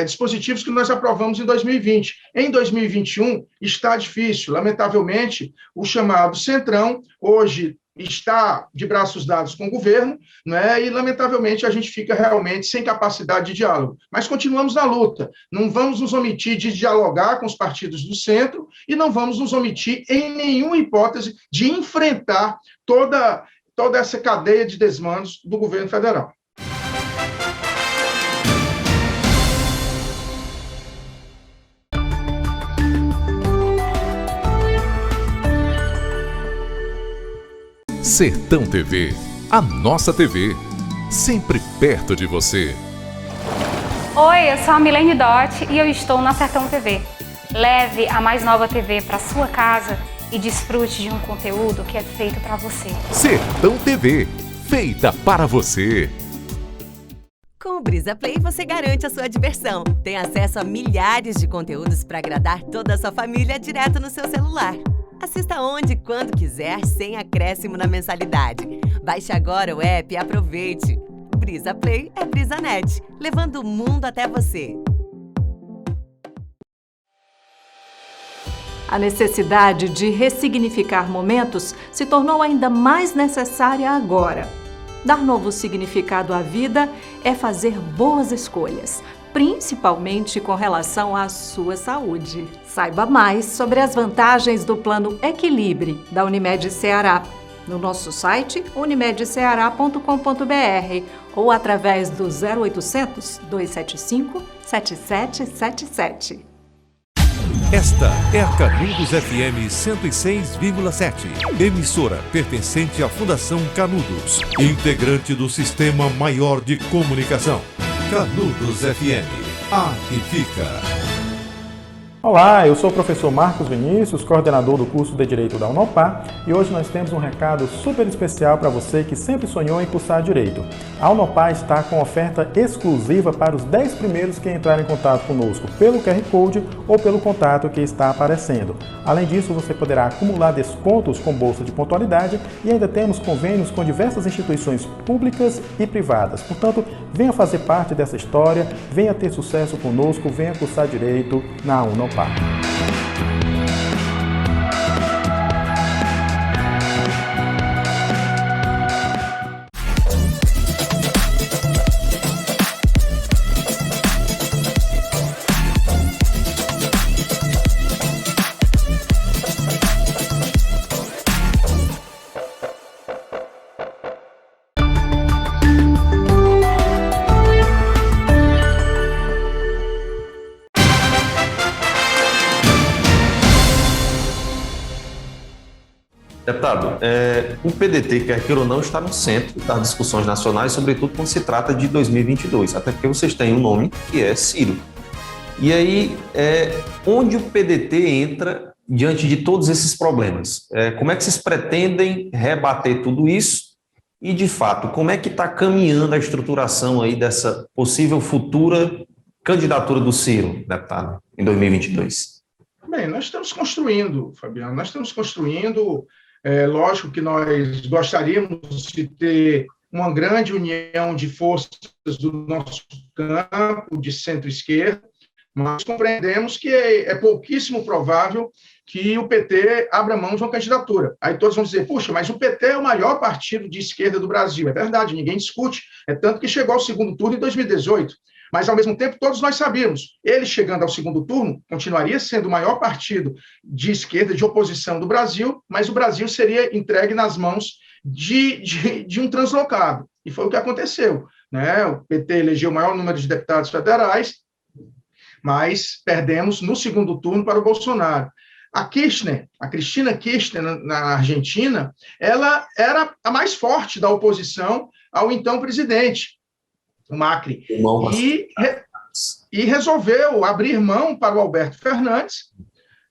dispositivos que nós aprovamos em 2020. Em 2021, está difícil. Lamentavelmente, o chamado Centrão, hoje, está de braços dados com o governo, né? E, lamentavelmente, a gente fica realmente sem capacidade de diálogo. Mas continuamos na luta. Não vamos nos omitir de dialogar com os partidos do centro e não vamos nos omitir, em nenhuma hipótese, de enfrentar toda essa cadeia de desmandos do governo federal. Sertão TV, a nossa TV, sempre perto de você. Oi, eu sou a Milene Dott e eu estou na Sertão TV. Leve a mais nova TV para sua casa e desfrute de um conteúdo que é feito para você. Sertão TV, feita para você. Com o Brisa Play você garante a sua diversão. Tem acesso a milhares de conteúdos para agradar toda a sua família direto no seu celular. Assista onde e quando quiser, sem acréscimo na mensalidade. Baixe agora o app e aproveite. Brisa Play é BrisaNet, levando o mundo até você. A necessidade de ressignificar momentos se tornou ainda mais necessária agora. Dar novo significado à vida é fazer boas escolhas, principalmente com relação à sua saúde. Saiba mais sobre as vantagens do Plano Equilibre da Unimed Ceará no nosso site unimedceara.com.br ou através do 0800 275 7777. Esta é a Canudos FM 106,7, emissora pertencente à Fundação Canudos, integrante do Sistema Maior de Comunicação. Canudos FM, a que fica. Olá, eu sou o professor Marcos Vinícius, coordenador do curso de Direito da Unopar, e hoje nós temos um recado super especial para você que sempre sonhou em cursar Direito. A Unopar está com oferta exclusiva para os 10 primeiros que entrarem em contato conosco pelo QR Code ou pelo contato que está aparecendo. Além disso, você poderá acumular descontos com bolsa de pontualidade e ainda temos convênios com diversas instituições públicas e privadas. Portanto, venha fazer parte dessa história, venha ter sucesso conosco, venha cursar Direito na Unopar. Deputado, o PDT, quer queira ou não, está no centro das discussões nacionais, sobretudo quando se trata de 2022, até porque vocês têm um nome que é Ciro. E aí, onde o PDT entra diante de todos esses problemas? Como é que vocês pretendem rebater tudo isso? E, de fato, como é que está caminhando a estruturação aí dessa possível futura candidatura do Ciro, deputado, em 2022? Bem, nós estamos construindo, Fabiano, lógico que nós gostaríamos de ter uma grande união de forças do nosso campo, de centro-esquerda, mas compreendemos que é pouquíssimo provável que o PT abra mão de uma candidatura. Aí todos vão dizer, puxa, mas o PT é o maior partido de esquerda do Brasil. É verdade, ninguém discute. É tanto que chegou ao segundo turno em 2018. Mas, ao mesmo tempo, todos nós sabíamos, ele chegando ao segundo turno, continuaria sendo o maior partido de esquerda, de oposição do Brasil, mas o Brasil seria entregue nas mãos de um translocado. E foi o que aconteceu, né? O PT elegeu o maior número de deputados federais, mas perdemos no segundo turno para o Bolsonaro. A Cristina Kirchner, na Argentina, ela era a mais forte da oposição ao então presidente, o Macri, e resolveu abrir mão para o Alberto Fernandes.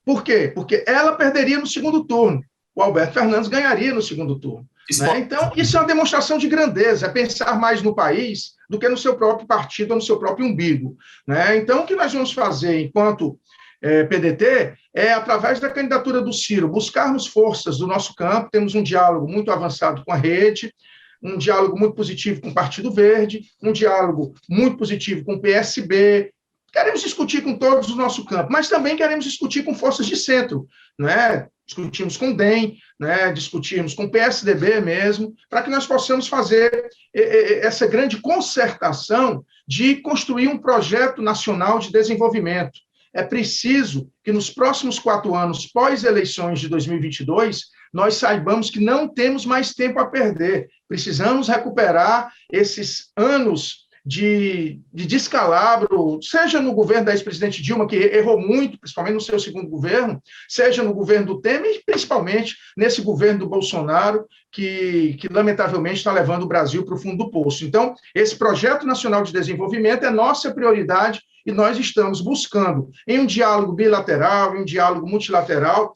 Por quê? Porque ela perderia no segundo turno, o Alberto Fernandes ganharia no segundo turno. Né? Então, isso é uma demonstração de grandeza, é pensar mais no país do que no seu próprio partido ou no seu próprio umbigo. Né? Então, o que nós vamos fazer enquanto PDT é, através da candidatura do Ciro, buscarmos forças do nosso campo, temos um diálogo muito avançado com a rede, um diálogo muito positivo com o Partido Verde, um diálogo muito positivo com o PSB. Queremos discutir com todos do nosso campo, mas também queremos discutir com forças de centro, né? Discutimos com o DEM, né? Discutimos com o PSDB mesmo, para que nós possamos fazer essa grande concertação de construir um projeto nacional de desenvolvimento. É preciso que nos próximos 4 anos, pós-eleições de 2022, nós saibamos que não temos mais tempo a perder. Precisamos recuperar esses anos de descalabro, seja no governo da ex-presidente Dilma, que errou muito, principalmente no seu segundo governo, seja no governo do Temer e principalmente nesse governo do Bolsonaro, que lamentavelmente está levando o Brasil para o fundo do poço. Então, esse projeto nacional de desenvolvimento é nossa prioridade e nós estamos buscando, em um diálogo bilateral, em um diálogo multilateral,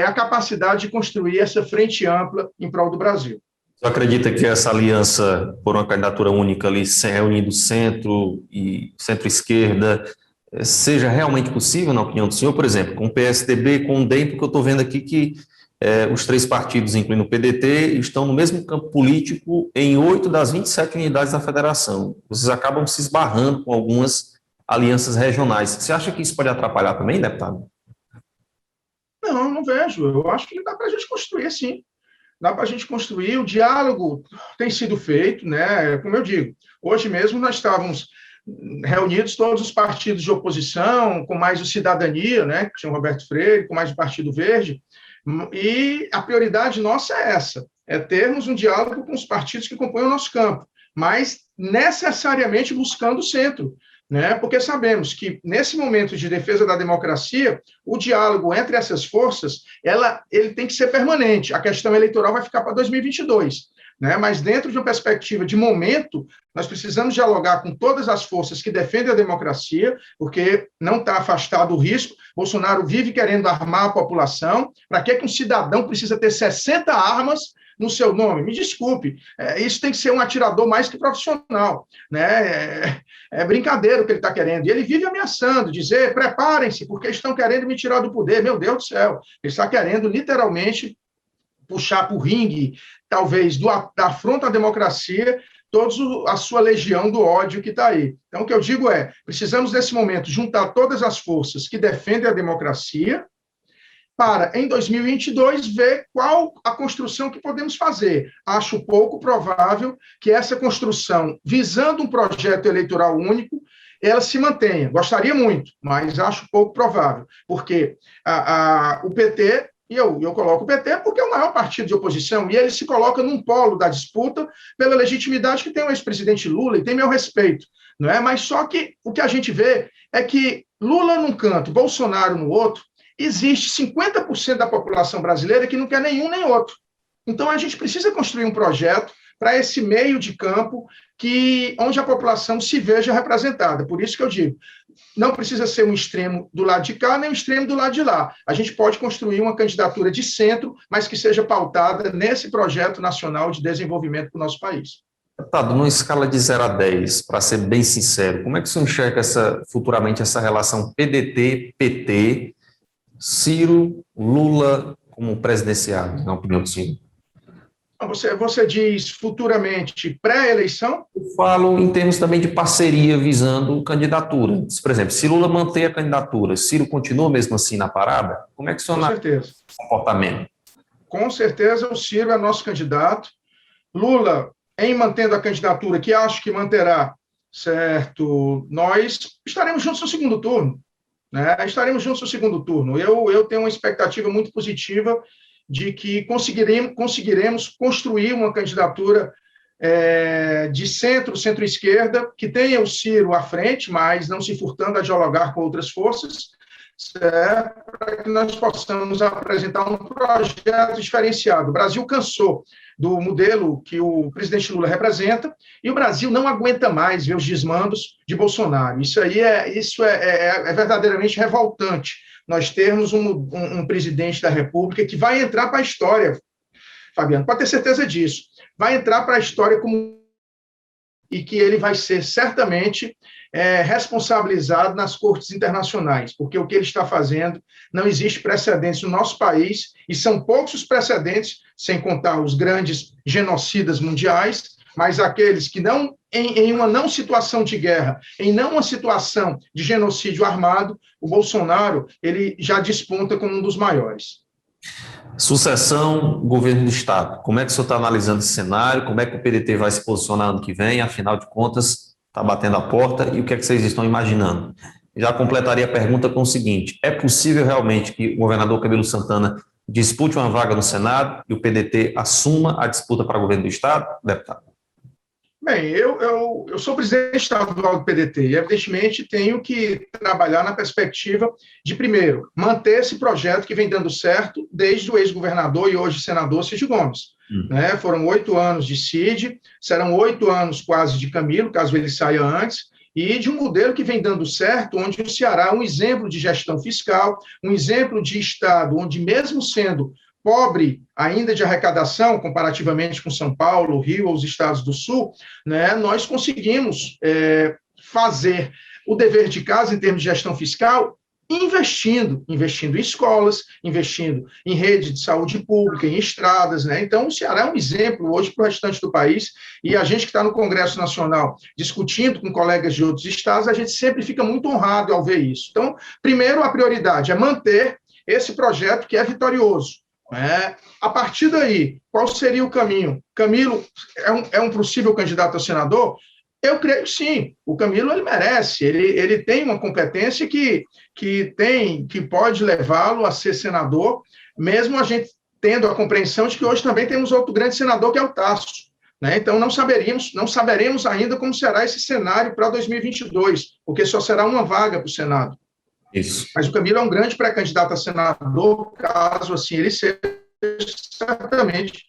a capacidade de construir essa frente ampla em prol do Brasil. Você acredita que essa aliança por uma candidatura única ali, reunindo centro e centro-esquerda, seja realmente possível, na opinião do senhor? Por exemplo, com o PSDB, com o DEM, porque eu estou vendo aqui que os 3 partidos, incluindo o PDT, estão no mesmo campo político em 8 das 27 unidades da federação. Vocês acabam se esbarrando com algumas alianças regionais. Você acha que isso pode atrapalhar também, deputado? Não vejo. Eu acho que dá para a gente construir, sim. Dá para a gente construir. O diálogo tem sido feito, né? Como eu digo, hoje mesmo nós estávamos reunidos todos os partidos de oposição, com mais o Cidadania, né? Que tinha o Roberto Freire, com mais o Partido Verde, e a prioridade nossa é essa, é termos um diálogo com os partidos que compõem o nosso campo, mas necessariamente buscando o centro, né? Porque sabemos que, nesse momento de defesa da democracia, o diálogo entre essas forças, ele tem que ser permanente. A questão eleitoral vai ficar para 2022. né? Mas dentro de uma perspectiva de momento, nós precisamos dialogar com todas as forças que defendem a democracia, porque não está afastado o risco. Bolsonaro vive querendo armar a população. Para que um cidadão precisa ter 60 armas no seu nome? Me desculpe, isso tem que ser um atirador mais que profissional, né? É brincadeira o que ele está querendo. E ele vive ameaçando, dizer, preparem-se, porque estão querendo me tirar do poder. Meu Deus do céu, ele está querendo literalmente puxar para o ringue, talvez, da afronta à democracia, toda a sua legião do ódio que está aí. Então, o que eu digo é, precisamos, nesse momento, juntar todas as forças que defendem a democracia para, em 2022, ver qual a construção que podemos fazer. Acho pouco provável que essa construção, visando um projeto eleitoral único, ela se mantenha. Gostaria muito, mas acho pouco provável, porque o PT... E eu coloco o PT porque é o maior partido de oposição, e ele se coloca num polo da disputa pela legitimidade que tem o ex-presidente Lula, e tem meu respeito, não é? Mas só que o que a gente vê é que Lula num canto, Bolsonaro no outro, existe 50% da população brasileira que não quer nenhum nem outro. Então a gente precisa construir um projeto para esse meio de campo onde a população se veja representada. Por isso que eu digo, não precisa ser um extremo do lado de cá, nem um extremo do lado de lá. A gente pode construir uma candidatura de centro, mas que seja pautada nesse projeto nacional de desenvolvimento para o nosso país. Deputado, numa escala de 0 a 10, para ser bem sincero, como é que você enxerga futuramente essa relação PDT-PT, Ciro, Lula como presidenciável, na opinião do senhor? Você diz futuramente pré-eleição? Eu falo em termos também de parceria visando candidatura. Por exemplo, se Lula manter a candidatura, Ciro continua mesmo assim na parada? Como é que o senhor analisa esse comportamento? Com certeza o Ciro é nosso candidato. Lula, em mantendo a candidatura, que acho que manterá, certo, nós estaremos juntos no segundo turno. Né? Estaremos juntos no segundo turno. Eu tenho uma expectativa muito positiva de que conseguiremos construir uma candidatura de centro-esquerda, que tenha o Ciro à frente, mas não se furtando a dialogar com outras forças, para que nós possamos apresentar um projeto diferenciado. O Brasil cansou do modelo que o presidente Lula representa, e o Brasil não aguenta mais ver os desmandos de Bolsonaro. Isso é verdadeiramente revoltante. Nós termos um presidente da República que vai entrar para a história, Fabiano, pode ter certeza disso, vai entrar para a história e que ele vai ser certamente responsabilizado nas cortes internacionais, porque o que ele está fazendo não existe precedentes no nosso país, e são poucos os precedentes, sem contar os grandes genocidas mundiais, mas aqueles que não, em uma não situação de guerra, em não uma situação de genocídio armado, o Bolsonaro, ele já desponta como um dos maiores. Sucessão, governo do Estado. Como é que o senhor está analisando esse cenário? Como é que o PDT vai se posicionar ano que vem? Afinal de contas, está batendo a porta, e o que é que vocês estão imaginando? Já completaria a pergunta com o seguinte: é possível realmente que o governador Camilo Santana dispute uma vaga no Senado e o PDT assuma a disputa para o governo do Estado, deputado? Bem, eu sou presidente estadual do PDT e, evidentemente, tenho que trabalhar na perspectiva de, primeiro, manter esse projeto que vem dando certo desde o ex-governador e hoje senador Cid Gomes. Né? Foram 8 anos de Cid, serão 8 anos quase de Camilo, caso ele saia antes, e de um modelo que vem dando certo, onde o Ceará é um exemplo de gestão fiscal, um exemplo de Estado, onde mesmo sendo pobre ainda de arrecadação, comparativamente com São Paulo, Rio ou os estados do Sul, né, nós conseguimos fazer o dever de casa em termos de gestão fiscal, investindo em escolas, investindo em rede de saúde pública, em estradas, né? Então, o Ceará é um exemplo hoje para o restante do país, e a gente que está no Congresso Nacional discutindo com colegas de outros estados, a gente sempre fica muito honrado ao ver isso. Então, primeiro, a prioridade é manter esse projeto que é vitorioso. A partir daí, qual seria o caminho? Camilo é um possível candidato a senador? Eu creio que sim. O Camilo, ele merece, ele tem uma competência que pode levá-lo a ser senador, mesmo a gente tendo a compreensão de que hoje também temos outro grande senador, que é o Tasso. Né? Então, não saberemos ainda como será esse cenário para 2022, porque só será uma vaga para o Senado. Isso. Mas o Camilo é um grande pré-candidato a senador, caso assim ele seja, certamente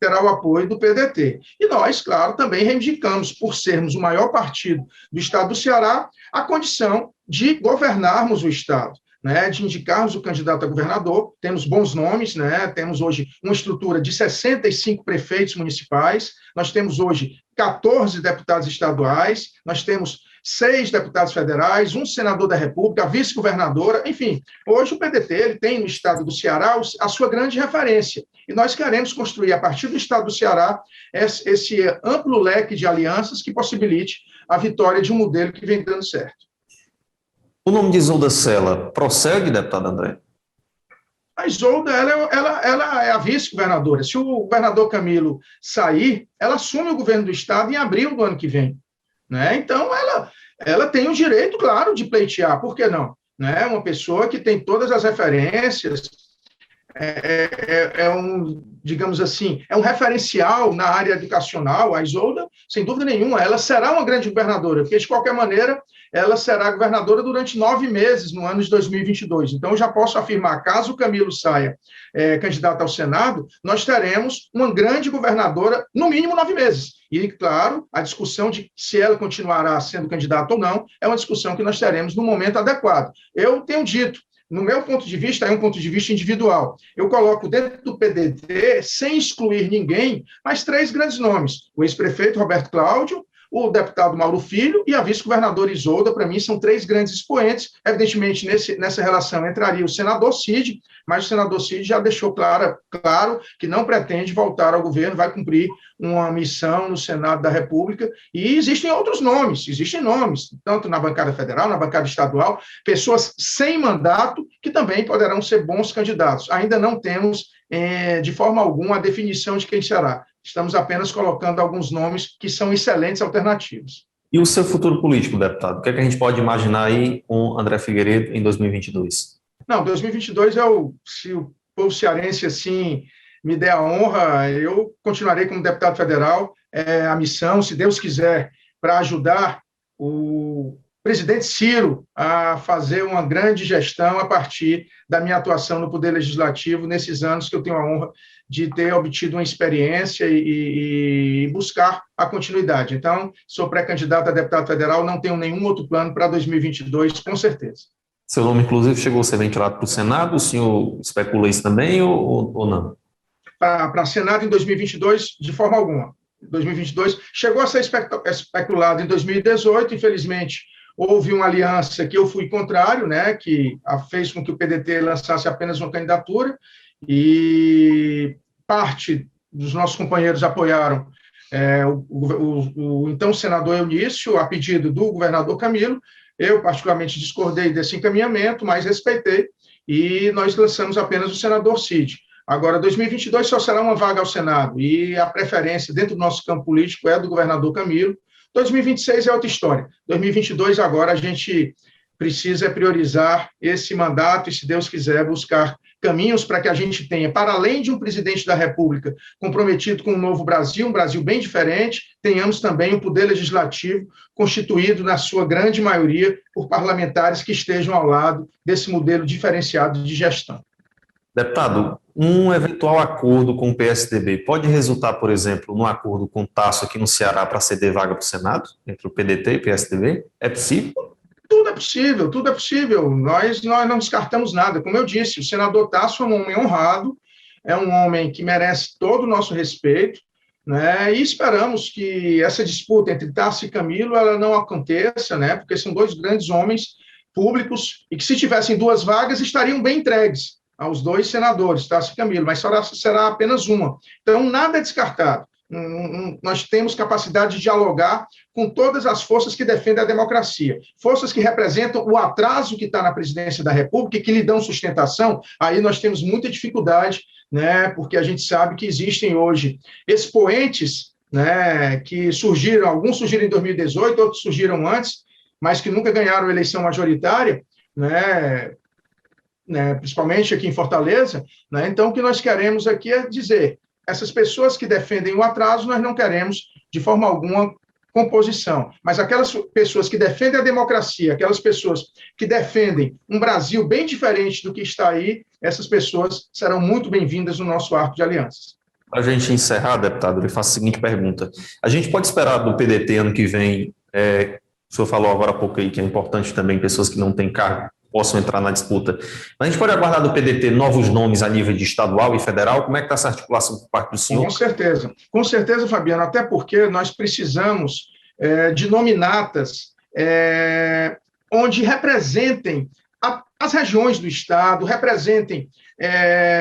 terá o apoio do PDT. E nós, claro, também reivindicamos, por sermos o maior partido do estado do Ceará, a condição de governarmos o estado, né, de indicarmos o candidato a governador. Temos bons nomes, né, temos hoje uma estrutura de 65 prefeitos municipais, nós temos hoje 14 deputados estaduais, nós temos 6 deputados federais, um senador da República, a vice-governadora, enfim. Hoje o PDT ele tem no estado do Ceará a sua grande referência. E nós queremos construir, a partir do estado do Ceará, esse amplo leque de alianças que possibilite a vitória de um modelo que vem dando certo. O nome de Isolda Sela procede, deputado André? A Isolda, ela é a vice-governadora. Se o governador Camilo sair, ela assume o governo do estado em abril do ano que vem. Né? Então, ela tem o direito, claro, de pleitear, por que não? Né? Uma pessoa que tem todas as referências, digamos assim, é um referencial na área educacional. A Isolda, sem dúvida nenhuma, ela será uma grande governadora, porque, de qualquer maneira, ela será governadora durante 9 meses no ano de 2022. Então, eu já posso afirmar, caso o Camilo saia candidato ao Senado, nós teremos uma grande governadora, no mínimo 9 meses. E, claro, a discussão de se ela continuará sendo candidata ou não é uma discussão que nós teremos no momento adequado. Eu tenho dito, no meu ponto de vista, é um ponto de vista individual. Eu coloco dentro do PDT, sem excluir ninguém, mais 3 grandes nomes. O ex-prefeito Roberto Cláudio, o deputado Mauro Filho e a vice-governadora Isolda. Para mim, são 3 grandes expoentes. Evidentemente, nessa relação entraria o senador Cid, mas o senador Cid já deixou claro que não pretende voltar ao governo, vai cumprir uma missão no Senado da República. E existem nomes, tanto na bancada federal, na bancada estadual, pessoas sem mandato que também poderão ser bons candidatos. Ainda não temos, de forma alguma, a definição de quem será. Estamos apenas colocando alguns nomes que são excelentes alternativas. E o seu futuro político, deputado? O que é que a gente pode imaginar aí com André Figueiredo em 2022? Não, 2022 se o povo cearense assim me der a honra, eu continuarei como deputado federal. A missão, se Deus quiser, para ajudar o presidente Ciro a fazer uma grande gestão a partir da minha atuação no Poder Legislativo nesses anos que eu tenho a honra de ter obtido uma experiência e buscar a continuidade. Então, sou pré-candidato a deputado federal, não tenho nenhum outro plano para 2022, com certeza. Seu nome, inclusive, chegou a ser ventilado para o Senado, o senhor especula isso também ou não? Para Senado em 2022, de forma alguma. 2022 chegou a ser especulado em 2018, infelizmente, houve uma aliança que eu fui contrário, né, que fez com que o PDT lançasse apenas uma candidatura, e parte dos nossos companheiros apoiaram o então senador Eunício, a pedido do governador Camilo. Eu, particularmente, discordei desse encaminhamento, mas respeitei, e nós lançamos apenas o senador Cid. Agora, 2022 só será uma vaga ao Senado, e a preferência dentro do nosso campo político é do governador Camilo. 2026 é outra história. 2022, agora, a gente precisa priorizar esse mandato e, se Deus quiser, buscar caminhos para que a gente tenha, para além de um presidente da República comprometido com um novo Brasil, um Brasil bem diferente, tenhamos também um poder legislativo constituído, na sua grande maioria, por parlamentares que estejam ao lado desse modelo diferenciado de gestão. Deputado, um eventual acordo com o PSDB pode resultar, por exemplo, num acordo com o Tasso aqui no Ceará para ceder vaga para o Senado, entre o PDT e o PSDB? É possível? Tudo é possível, tudo é possível. Nós não descartamos nada. Como eu disse, o senador Tasso é um homem honrado, é um homem que merece todo o nosso respeito, né? E esperamos que essa disputa entre Tasso e Camilo ela não aconteça, né? Porque são 2 grandes homens públicos e que, se tivessem 2 vagas, estariam bem entregues aos 2 senadores, Tasso e Camilo, mas será apenas uma. Então, nada é descartado. Nós temos capacidade de dialogar com todas as forças que defendem a democracia, forças que representam o atraso que está na presidência da República e que lhe dão sustentação. Aí nós temos muita dificuldade, né, porque a gente sabe que existem hoje expoentes, né, que surgiram, alguns surgiram em 2018, outros surgiram antes, mas que nunca ganharam eleição majoritária, né, principalmente aqui em Fortaleza, né? Então, o que nós queremos aqui é dizer, essas pessoas que defendem o atraso, nós não queremos, de forma alguma, composição, mas aquelas pessoas que defendem a democracia, aquelas pessoas que defendem um Brasil bem diferente do que está aí, essas pessoas serão muito bem-vindas no nosso arco de alianças. Para a gente encerrar, deputado, eu lhe faço a seguinte pergunta. A gente pode esperar do PDT ano que vem, o senhor falou agora há pouco aí que é importante também pessoas que não têm cargo possam entrar na disputa, mas a gente pode aguardar do PDT novos nomes a nível de estadual e federal? Como é que está essa articulação por parte do senhor? Com certeza, Fabiano, até porque nós precisamos de nominatas onde representem as regiões do Estado, representem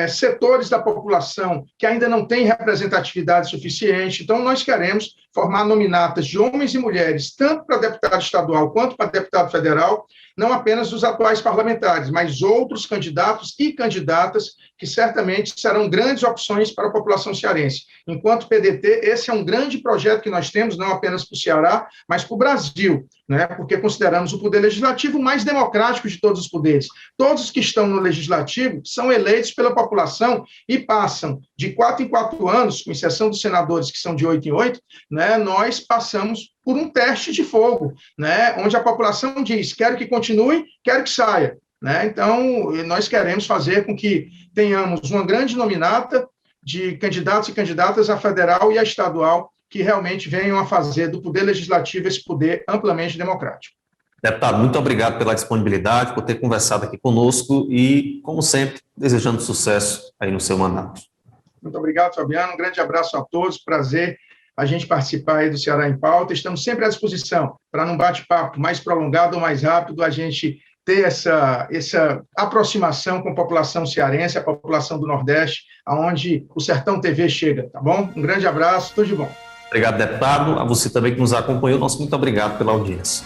setores da população que ainda não têm representatividade suficiente. Então, nós queremos formar nominatas de homens e mulheres, tanto para deputado estadual quanto para deputado federal, não apenas os atuais parlamentares, mas outros candidatos e candidatas que certamente serão grandes opções para a população cearense. Enquanto PDT, esse é um grande projeto que nós temos, não apenas para o Ceará, mas para o Brasil, né? Porque consideramos o poder legislativo o mais democrático de todos os poderes. Todos que estão no legislativo são eleitos pela população e passam de 4 em 4 anos, com exceção dos senadores que são de 8 em 8, né? Nós passamos por um teste de fogo, né? Onde a população diz, quero que continue, quero que saia. Né? Então, nós queremos fazer com que tenhamos uma grande nominata de candidatos e candidatas a federal e a estadual que realmente venham a fazer do poder legislativo esse poder amplamente democrático. Deputado, muito obrigado pela disponibilidade, por ter conversado aqui conosco e, como sempre, desejando sucesso aí no seu mandato. Muito obrigado, Fabiano. Um grande abraço a todos. Prazer a gente participar aí do Ceará em Pauta. Estamos sempre à disposição para num bate-papo mais prolongado ou mais rápido a gente ter essa aproximação com a população cearense, a população do Nordeste, aonde o Sertão TV chega, tá bom? Um grande abraço, tudo de bom. Obrigado, deputado. A você também que nos acompanhou, nosso muito obrigado pela audiência.